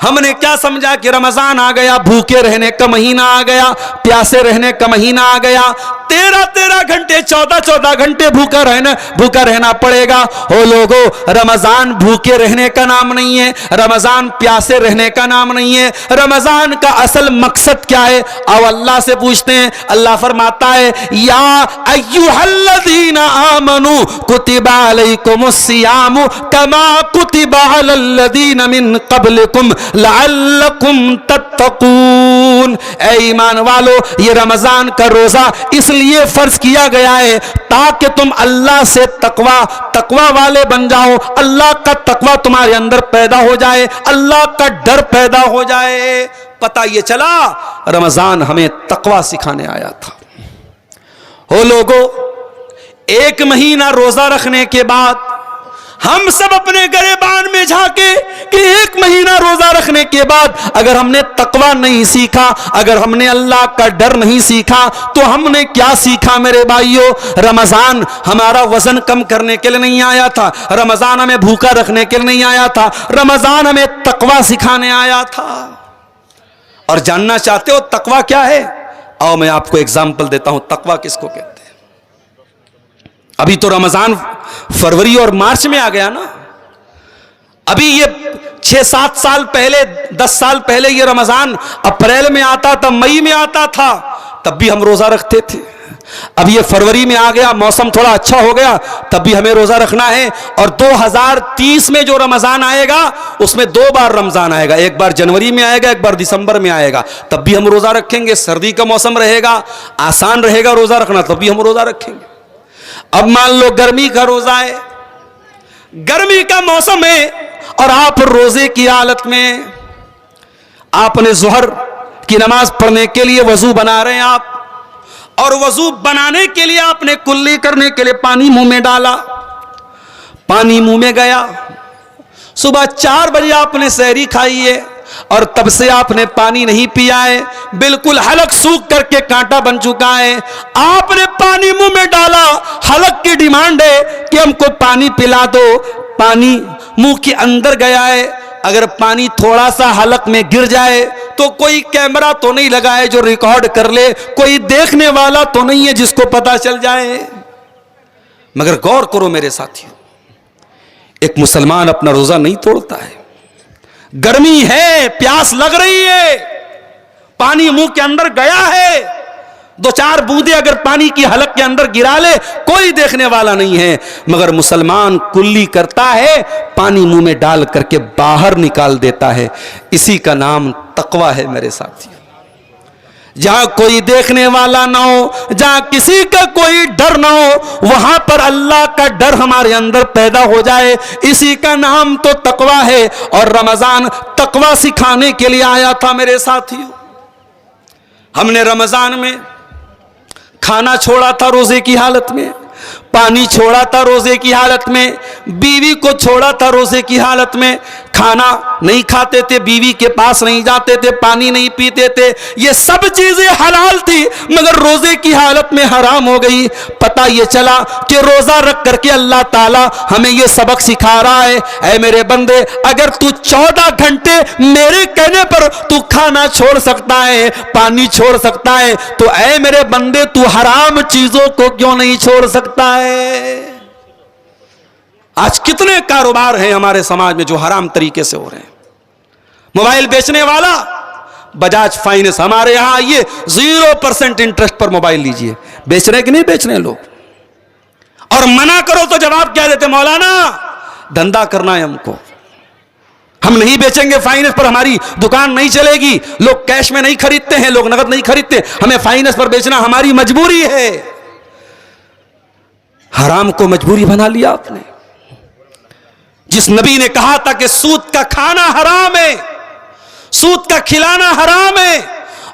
हमने क्या समझा कि रमजान आ गया, भूखे रहने का महीना आ गया, प्यासे रहने का महीना आ गया, 13-13 घंटे 14-14 घंटे भूखा रहना पड़ेगा। हो लोगों, रमजान भूखे रहने का नाम नहीं है, रमजान प्यासे रहने का नाम नहीं है। रमजान का असल मकसद क्या है? अब अल्लाह से पूछते हैं। अल्लाह फरमाता है, या अय्युहल्लज़ीना आमनू कुतिबा अलैकुमुस्सियामु कमा कुतिबा अलल्लज़ीना मिन क़ब्लिकुम लअल्लकुम तत्तकून। ऐ ईमान वालो, ये रमजान का रोजा इसलिए इसलिए फर्ज किया गया है ताकि तुम अल्लाह से तकवा वाले बन जाओ, अल्लाह का तकवा तुम्हारे अंदर पैदा हो जाए, अल्लाह का डर पैदा हो जाए। पता ये चला रमजान हमें तकवा सिखाने आया था। हो लोगों, 1 महीना रोजा रखने के बाद हम सब अपने गिरेबान में झांके कि 1 महीना रोजा रखने के बाद अगर हमने तकवा नहीं सीखा, अगर हमने अल्लाह का डर नहीं सीखा तो हमने क्या सीखा मेरे भाइयों? रमजान हमारा वजन कम करने के लिए नहीं आया था, रमजान हमें भूखा रखने के लिए नहीं आया था, रमजान हमें तकवा सिखाने आया था। और जानना चाहते हो तकवा क्या है? आओ मैं आपको एग्जाम्पल देता हूं तकवा किसको कहते हैं। अभी तो रमजान फरवरी और मार्च में आ गया ना। अभी ये 6-7 साल पहले, 10 साल पहले ये रमजान अप्रैल में आता था, मई में आता था, तब भी हम रोजा रखते थे। अब ये फरवरी में आ गया, मौसम थोड़ा अच्छा हो गया, तब भी हमें रोजा रखना है। और 2030 में जो रमजान आएगा उसमें 2 बार रमजान आएगा, एक बार जनवरी में आएगा, एक बार दिसंबर में आएगा, तब भी हम रोजा रखेंगे। सर्दी का मौसम रहेगा, आसान रहेगा रोजा रखना, तब भी हम रोजा रखेंगे। अब मान लो गर्मी का रोजा है, गर्मी का मौसम है और आप रोजे की हालत में, आपने जोहर की नमाज पढ़ने के लिए वजू बना रहे हैं आप, और वजू बनाने के लिए आपने कुल्ली करने के लिए पानी मुंह में डाला, पानी मुंह में गया। सुबह 4 बजे आपने सहरी खाई है और तब से आपने पानी नहीं पिया है, बिल्कुल हलक सूख करके कांटा बन चुका है। आपने पानी मुंह में डाला, हलक की डिमांड है कि हमको पानी पिला दो, पानी मुंह के अंदर गया है। अगर पानी थोड़ा सा हलक में गिर जाए तो कोई कैमरा तो नहीं लगा है जो रिकॉर्ड कर ले, कोई देखने वाला तो नहीं है जिसको पता चल जाए। मगर गौर करो मेरे साथियों, एक मुसलमान अपना रोजा नहीं तोड़ता है। गर्मी है, प्यास लग रही है, पानी मुंह के अंदर गया है, 2-4 बूंदे अगर पानी की हलक के अंदर गिरा ले कोई देखने वाला नहीं है, मगर मुसलमान कुल्ली करता है, पानी मुंह में डाल करके बाहर निकाल देता है। इसी का नाम तकवा है मेरे साथियों। जहां कोई देखने वाला ना हो, जहां किसी का कोई डर ना हो, वहां पर अल्लाह का डर हमारे अंदर पैदा हो जाए, इसी का नाम तो तकवा है। और रमजान तकवा सिखाने के लिए आया था मेरे साथियों। हमने रमजान में खाना छोड़ा था रोजे की हालत में, पानी छोड़ा था रोजे की हालत में, बीवी को छोड़ा था रोजे की हालत में। खाना नहीं खाते थे, बीवी के पास नहीं जाते थे, पानी नहीं पीते थे, ये सब चीजें हलाल थी मगर रोजे की हालत में हराम हो गई। पता ये चला कि रोजा रख करके अल्लाह ताला हमें ये सबक सिखा रहा है, ऐ मेरे बंदे, अगर तू 14 घंटे मेरे कहने पर तू खाना छोड़ सकता है, पानी छोड़ सकता है, तो ऐ मेरे बंदे तू हराम चीजों को क्यों नहीं छोड़ सकता है। आज कितने कारोबार हैं हमारे समाज में जो हराम तरीके से हो रहे हैं। मोबाइल बेचने वाला बजाज फाइनेंस, हमारे यहां ये 0% इंटरेस्ट पर मोबाइल लीजिए, बेच रहे कि नहीं बेच रहे लोग? और मना करो तो जवाब क्या देते? मौलाना धंधा करना है हमको, हम नहीं बेचेंगे फाइनेंस पर, हमारी दुकान नहीं चलेगी। लोग कैश में नहीं खरीदते हैं, लोग नगद नहीं खरीदते, हमें फाइनेंस पर बेचना हमारी मजबूरी है। हराम को मजबूरी बना लिया आपने। जिस नबी ने कहा था कि सूद का खाना हराम है, सूद का खिलाना हराम है,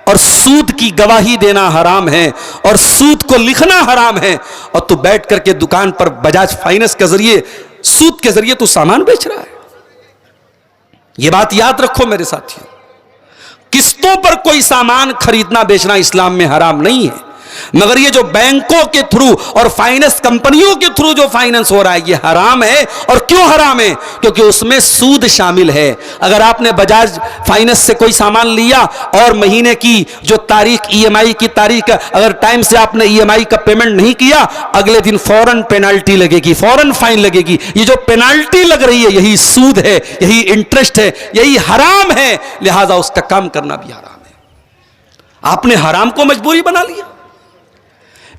और सूद की गवाही देना हराम है, और सूद को लिखना हराम है, और तू बैठ करके दुकान पर बजाज फाइनेंस के जरिए, सूद के जरिए तू सामान बेच रहा है। यह बात याद रखो मेरे साथियों, किस्तों पर कोई सामान खरीदना बेचना इस्लाम में हराम नहीं है, मगर ये जो बैंकों के थ्रू और फाइनेंस कंपनियों के थ्रू जो फाइनेंस हो रहा है ये हराम है। और क्यों हराम है? क्योंकि उसमें सूद शामिल है। अगर आपने बजाज फाइनेंस से कोई सामान लिया और महीने की जो तारीख, ईएमआई की तारीख, अगर टाइम से आपने ईएमआई का पेमेंट नहीं किया, अगले दिन फौरन पेनाल्टी लगेगी, फौरन फाइन लगेगी। ये जो पेनाल्टी लग रही है यही सूद है, यही इंटरेस्ट है, यही हराम है। लिहाजा उसका काम करना भी हराम है। आपने हराम को मजबूरी बना लिया।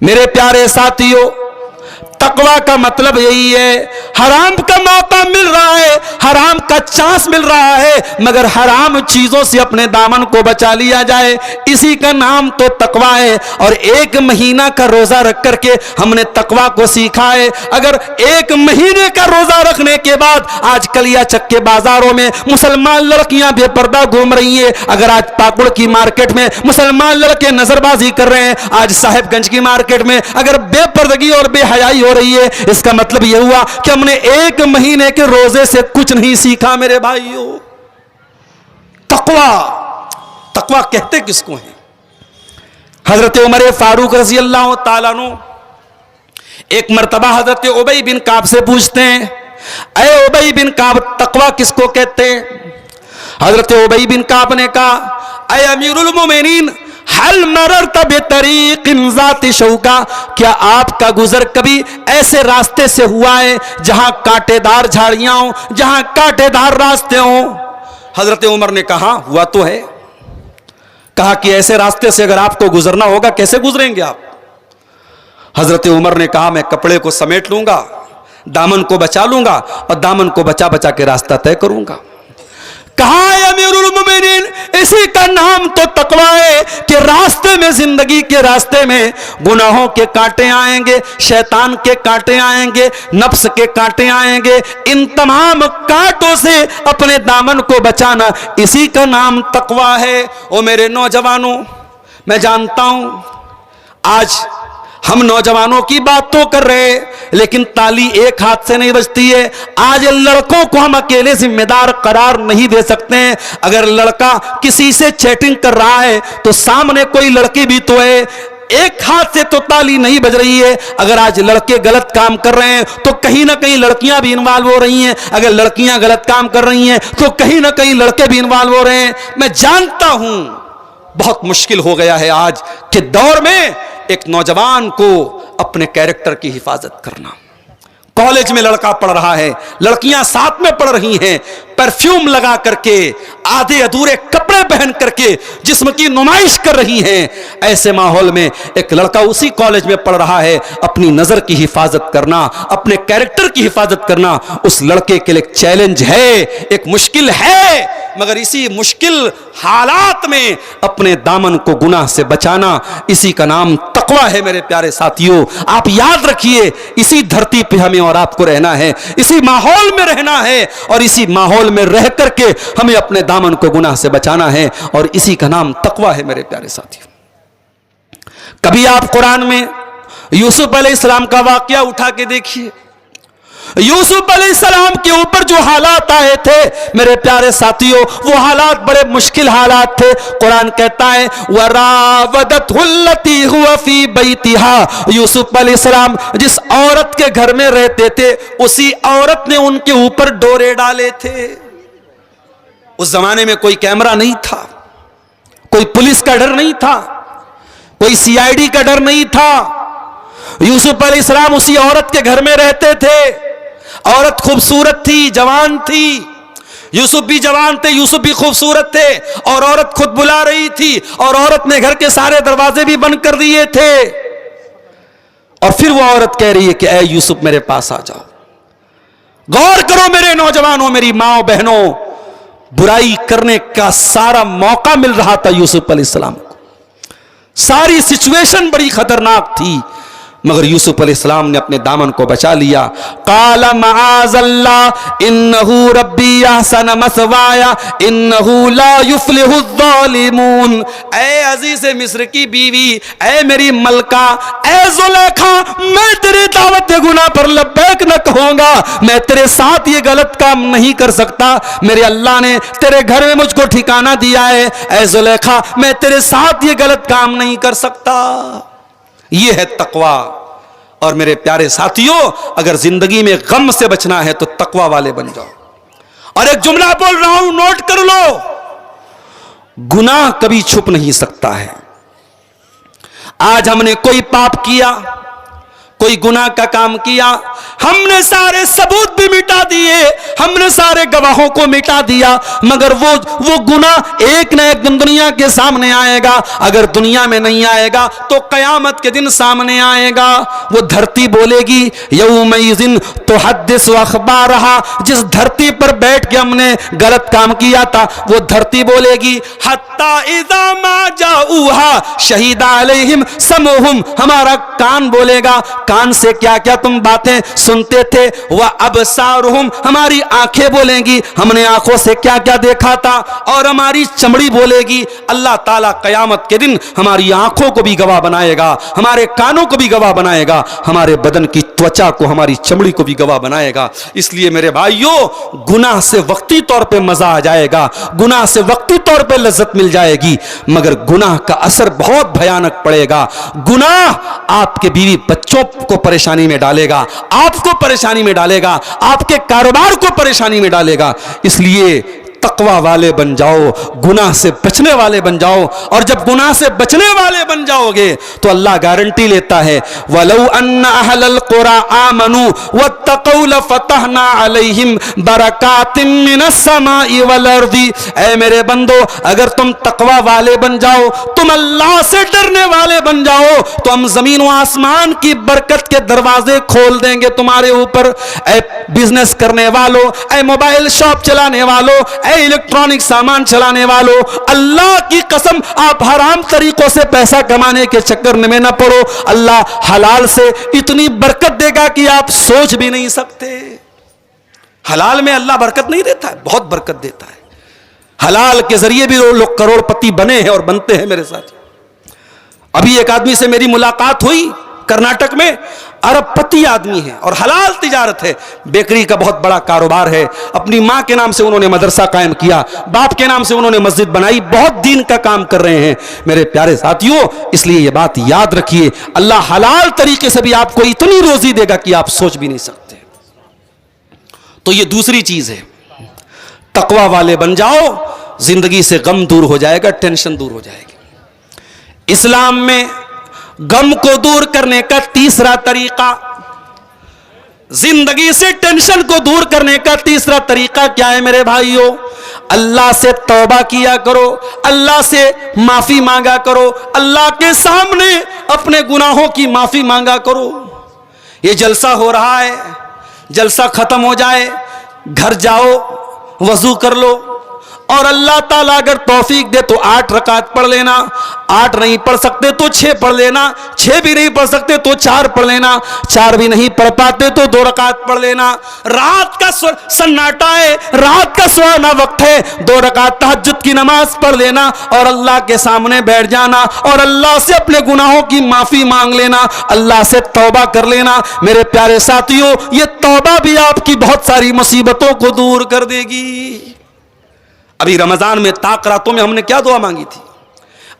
मेरे प्यारे साथियों, तकवा का मतलब यही है, हराम का मौका मिल रहा है, हराम का चांस मिल रहा है, मगर हराम चीजों से अपने दामन को बचा लिया जाए, इसी का नाम तो तकवा है। और 1 महीना का रोजा रख करके हमने तकवा को सीखा है। अगर 1 महीने का रोजा रखने के बाद आज कलियाचक के बाजारों में मुसलमान लड़कियां बेपर्दा घूम रही है, अगर आज पाकुड़ की मार्केट में मुसलमान लड़के नजरबाजी कर रहे हैं, आज साहिबगंज की मार्केट में अगर बेपर्दगी और बेहयाई हो रही है, इसका मतलब यह हुआ कि हमने 1 महीने के रोजे से कुछ नहीं सीखा मेरे भाइयों। तकवा, तकवा कहते किसको हैं? हजरत उमर फारूक रजी अल्लाह ताला अन्हु एक मर्तबा हजरत उबई बिन काब से पूछते हैं, अरे उबई बिन काब, तकवा किसको कहते हैं? हजरत उबई बिन काब ने कहा, अरे अमीरुल मोमिनीन, हल मररत बितरीक़िन ज़ाति शौका, क्या आपका गुजर कभी ऐसे रास्ते से हुआ है जहां कांटेदार झाड़ियां हो, जहां कांटेदार रास्ते हो? हजरत उमर ने कहा, हुआ तो है। कहा कि ऐसे रास्ते से अगर आपको गुजरना होगा, कैसे गुजरेंगे आप? हजरत उमर ने कहा, मैं कपड़े को समेट लूंगा, दामन को बचा लूंगा और दामन को बचा बचा के रास्ता तय करूंगा। कहा अमीरुल मोमिनीन, इसी का नाम तो तकवा है कि रास्ते में, जिंदगी के रास्ते में गुनाहों के कांटे आएंगे, शैतान के कांटे आएंगे, नफ्स के कांटे आएंगे, इन तमाम कांटों से अपने दामन को बचाना, इसी का नाम तकवा है। ओ मेरे नौजवानों, मैं जानता हूं आज हम नौजवानों की बात तो कर रहे हैं, लेकिन ताली एक हाथ से नहीं बजती है। आज लड़कों को हम अकेले जिम्मेदार करार नहीं दे सकते हैं। अगर लड़का किसी से चैटिंग कर रहा है तो सामने कोई लड़की भी तो है, एक हाथ से तो ताली नहीं बज रही है। अगर आज लड़के गलत काम कर रहे हैं तो कहीं ना कहीं लड़कियां भी इन्वॉल्व हो रही हैं, अगर लड़कियां गलत काम कर रही हैं तो कहीं ना कहीं लड़के भी इन्वॉल्व हो रहे हैं। मैं जानता हूं बहुत मुश्किल हो गया है आज के दौर में एक नौजवान को अपने कैरेक्टर की हिफाजत करना। कॉलेज में लड़का पढ़ रहा है, लड़कियां साथ में पढ़ रही हैं, परफ्यूम लगा करके, आधे अधूरे कपड़े पहन करके जिस्म की नुमाइश कर रही हैं। ऐसे माहौल में एक लड़का उसी कॉलेज में पढ़ रहा है, अपनी नजर की हिफाजत करना, अपने कैरेक्टर की हिफाजत करना उस लड़के के लिए चैलेंज है, एक मुश्किल है। मगर इसी मुश्किल हालात में अपने दामन को गुनाह से बचाना, इसी का नाम तकवा है मेरे प्यारे साथियों। आप याद रखिए, इसी धरती पे हमें और आपको रहना है, इसी माहौल में रहना है और इसी माहौल में रह करके हमें अपने दामन को गुनाह से बचाना है, और इसी का नाम तकवा है मेरे प्यारे साथियों। कभी आप कुरान में यूसुफ अलैहिस्सलाम का वाकया उठा के देखिए। यूसुफ अलैहिस्सलाम के ऊपर जो हालात आए थे मेरे प्यारे साथियों, वो हालात बड़े मुश्किल हालात थे। कुरान कहता है, वरावदतहुल्लती हुवा फी बैतिहा, यूसुफ अलैहिस्सलाम जिस औरत के घर में रहते थे उसी औरत ने उनके ऊपर डोरे डाले थे। उस जमाने में कोई कैमरा नहीं था, कोई पुलिस का डर नहीं था, कोई सीआईडी का डर नहीं था। यूसुफ अलैहिस्सलाम उसी औरत के घर में रहते थे। औरत खूबसूरत थी, जवान थी, यूसुफ भी जवान थे, यूसुफ भी खूबसूरत थे, और औरत खुद बुला रही थी, और औरत ने घर के सारे दरवाजे भी बंद कर दिए थे। और फिर वो औरत कह रही है कि ऐ यूसुफ मेरे पास आ जाओ। गौर करो मेरे नौजवानों, मेरी माओ बहनों, बुराई करने का सारा मौका मिल रहा था यूसुफ अलैहिस्सलाम को, सारी सिचुएशन बड़ी खतरनाक थी, मगर यूसुफ अलैहिस्सलाम ने अपने दामन को बचा लिया। काला मआज़ल्लाह इन्नहु रब्बी अहसन मसवाया इन्नहु ला युफ्लिहुज़्ज़ालिमून। ऐ अजीज़ मिस्र की बीवी, ऐ मेरी मलका, ऐ ज़ुलेखा, मैं तेरे दावत गुनाह पर लब्बैक न कहूंगा, मैं तेरे साथ ये गलत काम नहीं कर सकता। मेरे अल्लाह ने तेरे घर में मुझको ठिकाना दिया है, ऐ ज़ुलेखा मैं तेरे साथ ये गलत काम नहीं कर सकता। ये है तकवा। और मेरे प्यारे साथियों, अगर जिंदगी में गम से बचना है तो तकवा वाले बन जाओ। और एक जुमला बोल रहा हूं, नोट कर लो, गुनाह कभी छुप नहीं सकता है। आज हमने कोई पाप किया, कोई गुनाह का काम किया, हमने सारे सबूत भी मिटा दिए, हमने सारे गवाहों को मिटा दिया, मगर वो गुनाह एक न एक दिन दुनिया के सामने आएगा। अगर दुनिया में नहीं आएगा तो कयामत के दिन सामने आएगा। वो धरती बोलेगी यौमइज़िन तुहद्दिसु अख़बारहा, जिस धरती पर बैठ के हमने गलत काम किया था वो धरती बोलेगी हत्ता इज़ा मा जाऊहा शहीदा अलैहिम समूहुम, हमारा कान बोलेगा, कान से क्या क्या तुम बातें सुनते थे, वह अबसारुहुम, हमारी आंखें बोलेंगी हमने आंखों से क्या क्या देखा था, और हमारी चमड़ी बोलेगी। अल्लाह ताला कयामत के दिन हमारी आंखों को भी गवाह बनाएगा, हमारे कानों को भी गवाह बनाएगा, हमारे बदन की त्वचा को, हमारी चमड़ी को भी गवाह बनाएगा। इसलिए मेरे भाइयों, गुनाह से वक्ती तौर पे मजा आ जाएगा, गुनाह से वक्ती तौर पे लज्जत मिल जाएगी, मगर गुनाह का असर बहुत भयानक पड़ेगा। गुनाह आपके बीवी बच्चों को परेशानी में डालेगा, आपको परेशानी में डालेगा, आपके कारोबार को परेशानी में डालेगा। इसलिए तकवा वाले बन जाओ, गुनाह से बचने वाले बन जाओ, और जब गुनाह से बचने वाले बन जाओगे तो अल्लाह गारंटी लेता है वलौ अन्न अहलल कुरा आमनू वत्तक़ौ लफ़तहना अलैहिम बरकातिम मिनस समाई वल अर्दी। ऐ मेरे बंदो, अगर तुम तकवा वाले बन जाओ, तुम अल्लाह से डरने वाले बन जाओ, तो हम जमीन व आसमान की बरकत के दरवाजे खोल देंगे तुम्हारे ऊपर। ऐ बिजनेस करने वालों, ऐ मोबाइल शॉप चलाने वालों, इलेक्ट्रॉनिक सामान चलाने वालों, अल्लाह की कसम आप हराम तरीकों से पैसा कमाने के चक्कर में न पड़ो। अल्लाह हलाल से इतनी बरकत देगा कि आप सोच भी नहीं सकते। हलाल में अल्लाह बरकत नहीं देता है, बहुत बरकत देता है। हलाल के जरिए भी लोग करोड़पति बने हैं और बनते हैं मेरे साथ। अभी एक आदमी से मेरी मुलाकात हुई कर्नाटक में, अरबपति आदमी है और हलाल तिजारत है, बेकरी का बहुत बड़ा कारोबार है। अपनी माँ के नाम से उन्होंने मदरसा कायम किया, बाप के नाम से उन्होंने मस्जिद बनाई, बहुत दीन का काम कर रहे हैं मेरे प्यारे साथियों। इसलिए ये बात याद रखिए, अल्लाह हलाल तरीके से भी आपको इतनी रोजी देगा कि आप सोच भी नहीं सकते। तो ये दूसरी चीज है, तकवा वाले बन जाओ, जिंदगी से गम दूर हो जाएगा, टेंशन दूर हो जाएगी। इस्लाम में गम को दूर करने का तीसरा तरीका, जिंदगी से टेंशन को दूर करने का तीसरा तरीका क्या है मेरे भाइयों? अल्लाह से तौबा किया करो, अल्लाह से माफी मांगा करो, अल्लाह के सामने अपने गुनाहों की माफी मांगा करो। ये जलसा हो रहा है, जलसा खत्म हो जाए, घर जाओ, वजू कर लो, और अल्लाह ताला अगर तौफीक दे तो 8 रकात पढ़ लेना, 8 नहीं पढ़ सकते तो 6 पढ़ लेना, 6 भी नहीं पढ़ सकते तो 4 पढ़ लेना, 4 भी नहीं पढ़ पाते तो 2 रकात पढ़ लेना। रात का सन्नाटा है, रात का सुहाना वक्त है, 2 रकात तहज्जुद की नमाज पढ़ लेना और अल्लाह के सामने बैठ जाना और अल्लाह से अपने गुनाहों की माफी मांग लेना, अल्लाह से तौबा कर लेना। मेरे प्यारे साथियों, ये तौबा भी आपकी बहुत सारी मुसीबतों को दूर कर देगी। अभी रमजान में ताक रातों में हमने क्या दुआ मांगी थी?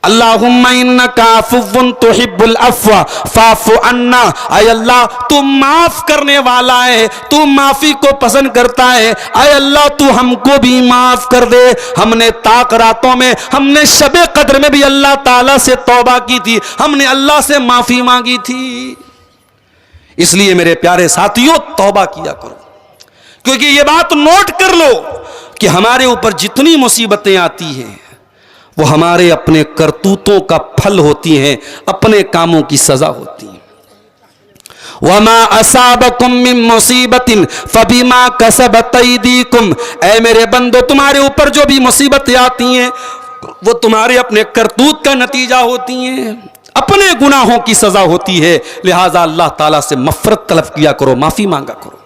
अल्लाहुम्मा इन्नका अफ़्वुन तुहिब्बुल अफ़्व फ़अफ़ु अन्ना। ऐ अल्लाह, तू माफ करने वाला है, तू माफी को पसंद करता है। ऐ अल्लाह, तू हमको भी माफ कर दे। हमने ताक रातों में, हमने शबे कद्र में भी अल्लाह ताला से तौबा की थी, हमने अल्लाह से माफी मांगी थी। इसलिए मेरे प्यारे साथियों, तौबा किया करो, क्योंकि ये बात नोट कर लो कि हमारे ऊपर जितनी मुसीबतें आती हैं वो हमारे अपने करतूतों का फल होती हैं, अपने कामों की सजा होती है। वमा असाबकुम मिन मुसीबतिन फबिमा कसबत अयदीकुम। ऐ मेरे बंदो, तुम्हारे ऊपर जो भी मुसीबतें आती हैं वो तुम्हारे अपने करतूत का नतीजा होती हैं, अपने गुनाहों की सजा होती है। लिहाजा अल्लाह ताला से मफ़रत तलब किया करो, माफी मांगा करो।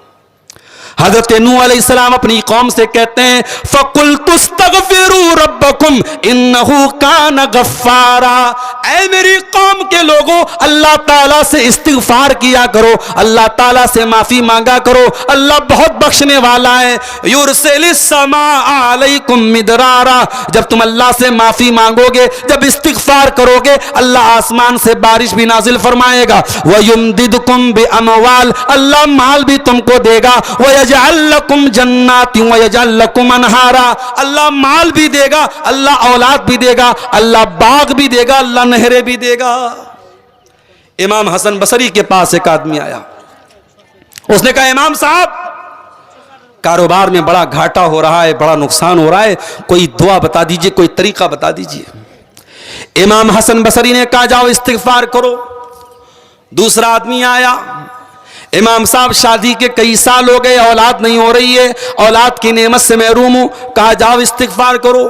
हज़रत नूह अलैहिस्सलाम अपनी कौम से कहते हैं फ़क़ुल्तुस्तग़फ़िरू रब्बकुम इन्नहु कान गफ़्फ़ारा। ऐ मेरी कौम के लोगों, अल्लाह ताला से इस्तिग़फ़ार किया करो, अल्लाह ताला से माफ़ी मांगा करो। अल्लाह बहुत बख्शने वाला है। युरसिलिस समाअ अलैकुम मिदरारा। जब तुम अल्लाह से माफ़ी मांगोगे, जब इस्तिग़फ़ार करोगे, अल्लाह आसमान से बारिश भी नाजिल फरमाएगा। वयुमदिदकुम बिअमवाल, अल्लाह माल भी तुमको देगा। वयजअल लकुम जन्नातिन वयजअल लकुम अनहारा, अल्लाह माल भी देगा, अल्लाह औलाद भी देगा, अल्लाह बाग भी देगा, अल्लाह नहरें भी देगा। इमाम हसन बसरी के पास एक आदमी आया, उसने कहा इमाम साहब, कारोबार में बड़ा घाटा हो रहा है, बड़ा नुकसान हो रहा है, कोई दुआ बता दीजिए, कोई तरीका बता दीजिए। इमाम हसन बसरी ने कहा जाओ इस्तिगफार करो। दूसरा आदमी आया, इमाम साहब शादी के कई साल हो गए, औलाद नहीं हो रही है, औलाद की नेमत से महरूम हूं, कहा जाओ इस्तिगफार करो।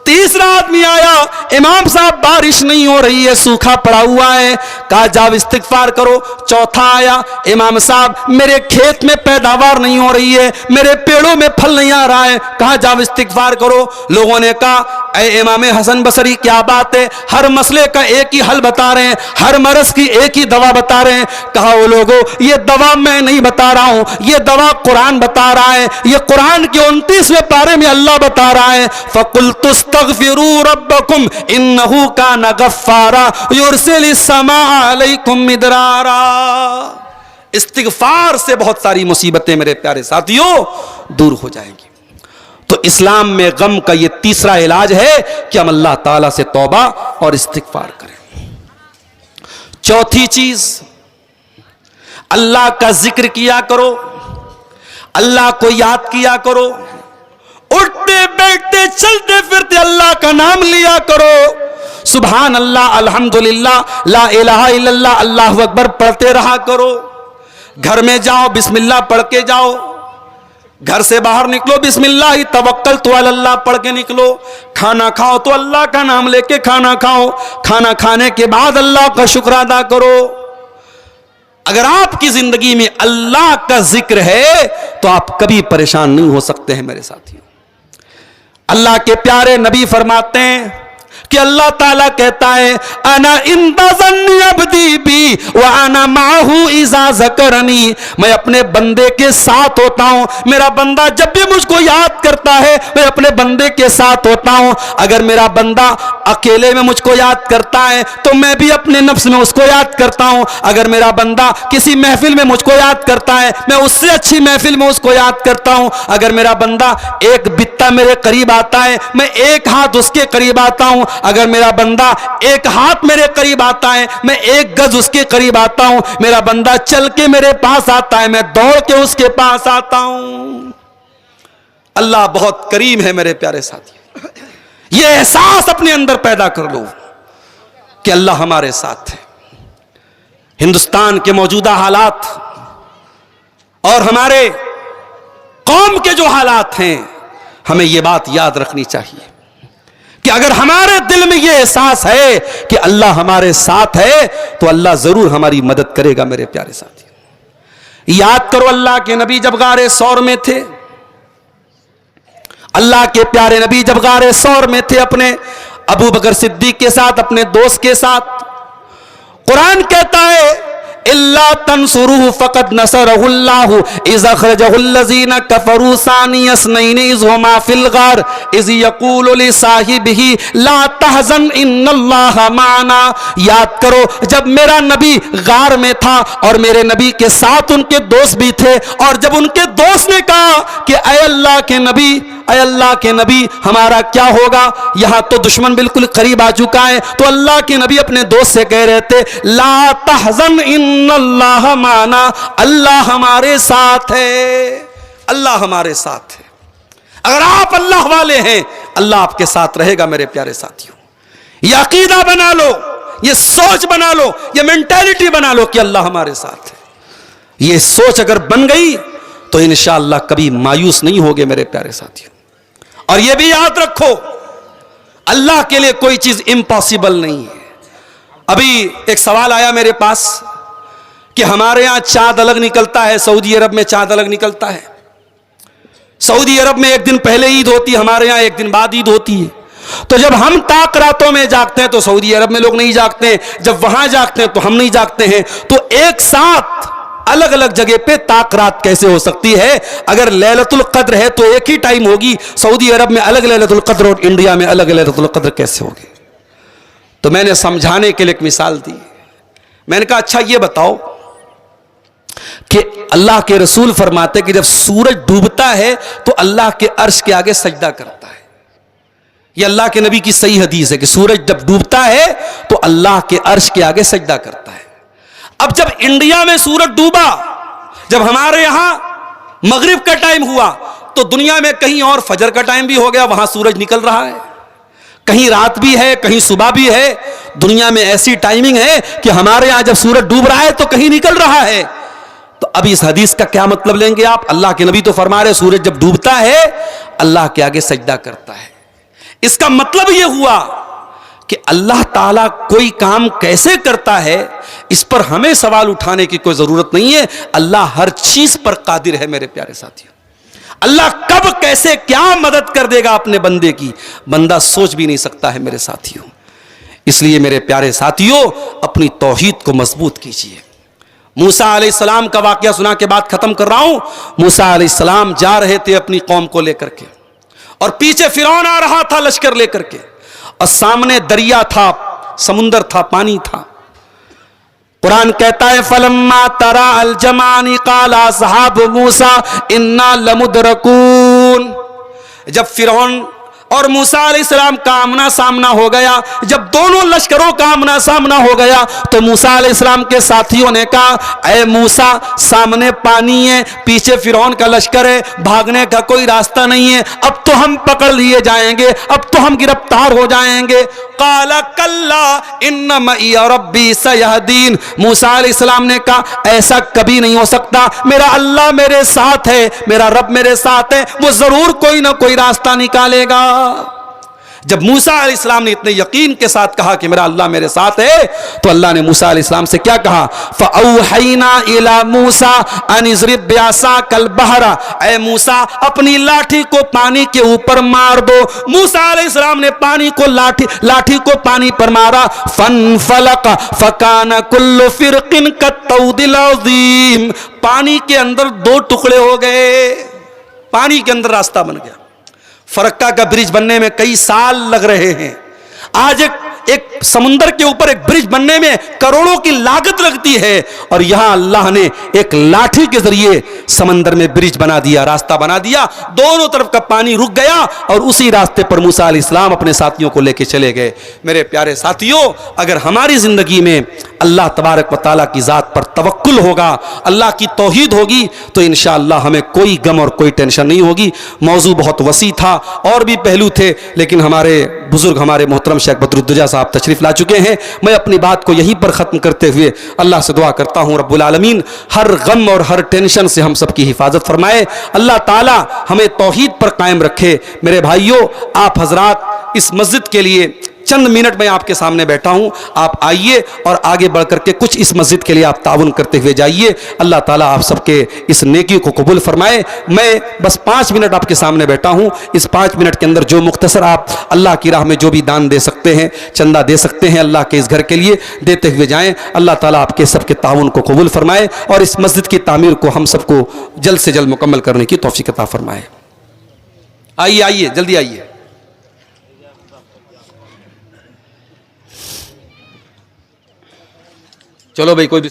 तीसरा आदमी आया, इमाम साहब बारिश नहीं हो रही है, सूखा पड़ा हुआ है, कहा जाओ इस्तिगफार करो। चौथा आया, इमाम साहब मेरे खेत में पैदावार नहीं हो रही है, मेरे पेड़ों में फल नहीं आ रहा है, कहा जाओ इस्तिगफार करो। लोगों ने कहा ऐ इमाम हसन बसरी क्या बात है, हर मसले का एक ही हल बता रहे हैं, हर मरज की एक ही दवा बता रहे हैं। कहा वो लोगों, ये दवा मैं नहीं बता रहा हूं, ये दवा कुरान बता रहा है, ये कुरान के 29वें पारे में अल्लाह बता रहा है, फकुल्तुस्तगफिरू रब्बकुम इन्नहु काना गफ्फारा युरसिलिस समा अलैकुम मिदरारा। इस्तिगफार से बहुत सारी मुसीबतें मेरे प्यारे साथियों दूर हो जाएंगी। तो इस्लाम में गम का यह तीसरा इलाज है कि हम अल्लाह ताला से तौबा और इस्तिगफार करें। चौथी चीज, अल्लाह का जिक्र किया करो, अल्लाह को याद किया करो, उठते बैठते चलते फिरते अल्लाह का नाम लिया करो। सुभान अल्लाह, अल्हम्दुलिल्लाह, ला इलाहा इल्लल्लाह, अल्लाहु अकबर पढ़ते रहा करो। घर में जाओ बिस्मिल्लाह पढ़ के जाओ, घर से बाहर निकलो बिस्मिल्लाह ही तवक्कलतु अलल्लाह पढ़ के निकलो। खाना खाओ तो अल्लाह का नाम लेके खाना खाओ, खाना खाने के बाद अल्लाह का शुक्र अदा करो। अगर आपकी जिंदगी में अल्लाह का जिक्र है तो आप कभी परेशान नहीं हो सकते हैं मेरे साथियों। अल्लाह के प्यारे नबी फरमाते हैं कि अल्लाह ताला कहता है अना इंदा ज़न्नी अब्दी बी व अना माहू इज़ा ज़करनी, मैं अपने बंदे के साथ होता हूं। मेरा बंदा जब भी मुझको याद करता है मैं अपने बंदे के साथ होता हूं। अगर मेरा बंदा अकेले में मुझको याद करता है तो मैं भी अपने नफ्स में उसको याद करता हूं। अगर मेरा बंदा किसी महफिल में मुझको याद करता है मैं उससे अच्छी महफिल में उसको याद करता हूं। अगर मेरा बंदा एक बित्ता मेरे करीब आता है मैं एक हाथ उसके करीब आता हूं। अगर मेरा बंदा एक हाथ मेरे करीब आता है मैं एक गज उसके करीब आता हूं। मेरा बंदा चल के मेरे पास आता है मैं दौड़ के उसके पास आता हूं। अल्लाह बहुत करीम है मेरे प्यारे साथी। ये एहसास अपने अंदर पैदा कर लो कि अल्लाह हमारे साथ है। हिंदुस्तान के मौजूदा हालात और हमारे कौम के जो हालात हैं, हमें यह बात याद रखनी चाहिए कि अगर हमारे दिल में यह एहसास है कि अल्लाह हमारे साथ है तो अल्लाह जरूर हमारी मदद करेगा। मेरे प्यारे साथी, याद करो अल्लाह के नबी जब गारे सौर में थे, अल्लाह के प्यारे नबी जब गारे सौर में थे अपने अबू बकर सिद्दीक के साथ, अपने दोस्त के साथ, कुरान कहता है इल्ला तंसुरुहु फकद नसरहुल्लाहु इज़ अखरजहुल्लज़ीना कफरू सानी अस्नैनि इज़ हुमा फिल गार इज़ यक़ूलु लिसाहिबिही ला तहज़न इन्नल्लाहा माना। याद करो जब मेरा नबी गार में था और मेरे नबी के साथ उनके दोस्त भी थे, और जब उनके दोस्त ने कहा कि ऐ अल्लाह के नबी, ऐ अल्लाह के नबी हमारा क्या होगा, यहां तो दुश्मन बिल्कुल करीब आ चुका है, तो अल्लाह के नबी अपने दोस्त से कह रहे थे ला तहज़न इन्नल्लाह माना, अल्लाह हमारे साथ है, अल्लाह हमारे साथ है। अगर आप अल्लाह वाले हैं अल्लाह आपके साथ रहेगा। मेरे प्यारे साथियों, यह अकीदा बना लो, यह सोच बना लो, यह मेंटालिटी बना लो कि अल्लाह हमारे साथ है। यह सोच अगर बन गई तो इंशाअल्लाह कभी मायूस नहीं होगे मेरे प्यारे साथियों। और यह भी याद रखो अल्लाह के लिए कोई चीज इम्पॉसिबल नहीं है। अभी एक सवाल आया मेरे पास कि हमारे यहां चांद अलग निकलता है, सऊदी अरब में चांद अलग निकलता है। सऊदी अरब में एक दिन पहले ईद होती है, हमारे यहां एक दिन बाद ईद होती है। तो जब हम ताक रातों में जागते हैं तो सऊदी अरब में लोग नहीं जागते, जब वहां जागते हैं तो हम नहीं जागते हैं। तो एक साथ अलग अलग जगह पे ताक रात कैसे हो सकती है? अगर लैलतुल कद्र है तो एक ही टाइम होगी, सऊदी अरब में अलग लैलतुल कद्र और इंडिया में अलग लैलतुल कद्र कैसे होगी? तो मैंने समझाने के लिए एक मिसाल दी। मैंने कहा अच्छा ये बताओ कि अल्लाह के रसूल फरमाते कि जब सूरज डूबता है तो अल्लाह के अर्श के आगे सजदा करता है। यह अल्लाह के नबी की सही हदीस है कि सूरज जब डूबता है तो अल्लाह के अर्श के आगे सजदा करता है। अब जब इंडिया में सूरज डूबा, जब हमारे यहां मगरिब का टाइम हुआ तो दुनिया में कहीं और फजर का टाइम भी हो गया, वहां सूरज निकल रहा है, कहीं रात भी है, कहीं सुबह भी है। दुनिया में ऐसी टाइमिंग है कि हमारे यहां जब सूरज डूब रहा है तो कहीं निकल रहा है। तो अब इस हदीस का क्या मतलब लेंगे आप? अल्लाह के नबी तो फरमा रहे सूरज जब डूबता है अल्लाह के आगे सजदा करता है। इसका मतलब यह हुआ कि अल्लाह ताला कोई काम कैसे करता है इस पर हमें सवाल उठाने की कोई जरूरत नहीं है। अल्लाह हर चीज पर कादिर है मेरे प्यारे साथियों। अल्लाह कब कैसे क्या मदद कर देगा अपने बंदे की, बंदा सोच भी नहीं सकता है मेरे साथियों। इसलिए मेरे प्यारे साथियों अपनी तौहीद को मजबूत कीजिए। मूसा अलैहिस्सलाम का वाकया सुना के बाद खत्म कर रहा हूं। मूसा अलैहिस्सलाम जा रहे थे अपनी कौम को लेकर के और पीछे फिरौन आ रहा था लश्कर लेकर के और सामने दरिया था, समुंदर था, पानी था। कुरान कहता है फलम्मा तरा अल जमानी काला असहाब मूसा इन्ना लमुदरकून। जब फिरौन और मूसा अलैहिस्सलाम का आमना सामना हो गया, जब दोनों लश्करों का आमना सामना हो गया तो मूसा अलैहिस्सलाम के साथियों ने कहा ऐ मूसा सामने पानी है, पीछे फिरौन का लश्कर है, भागने का कोई रास्ता नहीं है, अब तो हम पकड़ लिए जाएंगे, अब तो हम गिरफ्तार हो जाएंगे। काला कल्ला इन्न मई रब्बी सयहदीन। मूसा अलैहिस्सलाम ने कहा ऐसा कभी नहीं हो सकता, मेरा अल्लाह मेरे साथ है, मेरा रब मेरे साथ है, वो जरूर कोई ना कोई रास्ता निकालेगा। जब मूसा अलैहिस्सलाम ने इतने यकीन के साथ कहा कि मेरा अल्लाह मेरे साथ है तो अल्लाह ने मूसा अलैहिस्सलाम से क्या कहा? फ़अौहैना इला मूसा अन इज़रिब बिअसाकल बहरा। ऐ मूसा अपनी लाठी को पानी के ऊपर मार दो। मूसा अलैहिस्सलाम ने पानी को लाठी को पानी पर मारा। फनफलक फकान कुल्लु फिरकिन कत्तौदिल अज़ीम। पानी के अंदर दो टुकड़े हो गए, पानी के अंदर रास्ता बन गया। फरक्का का ब्रिज बनने में कई साल लग रहे हैं। आज एक समुंदर के ऊपर एक ब्रिज बनने में करोड़ों की लागत लगती है और यहां अल्लाह ने एक लाठी के जरिए समंदर में ब्रिज बना दिया, रास्ता बना दिया, दोनों तरफ का पानी रुक गया और उसी रास्ते पर मूसा अलैहिस्सलाम अपने साथियों को लेकर चले गए। मेरे प्यारे साथियों अगर हमारी जिंदगी में अल्लाह तबारक व तआला की जात पर तवक्कुल होगा, अल्लाह की तौहीद होगी तो इंशाअल्लाह हमें कोई गम और कोई टेंशन नहीं होगी। मौजू बहुत वसी था और भी पहलू थे लेकिन हमारे बुजुर्ग हमारे मोहतरम शेख बदरुद्दोजा साहब तशरीफ ला चुके हैं। मैं अपनी बात को यहीं पर ख़त्म करते हुए अल्लाह से दुआ करता हूँ रब्बुल आलमीन हर गम और हर टेंशन से हम सब की हिफाजत फरमाए। अल्लाह ताला हमें तौहीद पर कायम रखे। मेरे भाइयों आप हजरात इस मस्जिद के लिए चंद मिनट में आपके सामने बैठा हूं, आप आइए और आगे बढ़ करके कुछ इस मस्जिद के लिए आप ताउन करते हुए जाइए। अल्लाह ताला आप सबके इस नेकी को कबूल फरमाए। मैं बस 5 मिनट आपके सामने बैठा हूं, इस 5 मिनट के अंदर जो मुख्तसर आप अल्लाह की राह में जो भी दान दे सकते हैं, चंदा दे सकते हैं अल्लाह के इस घर के लिए देते हुए जाएं। अल्लाह ताला आपके सबके ताउन को कबूल फरमाए और इस मस्जिद की तामीर को हम सबको जल्द से जल्द मुकम्मल करने की तौफीक अता फरमाए। आइए आइए जल्दी आइए। चलो भाई कोई भी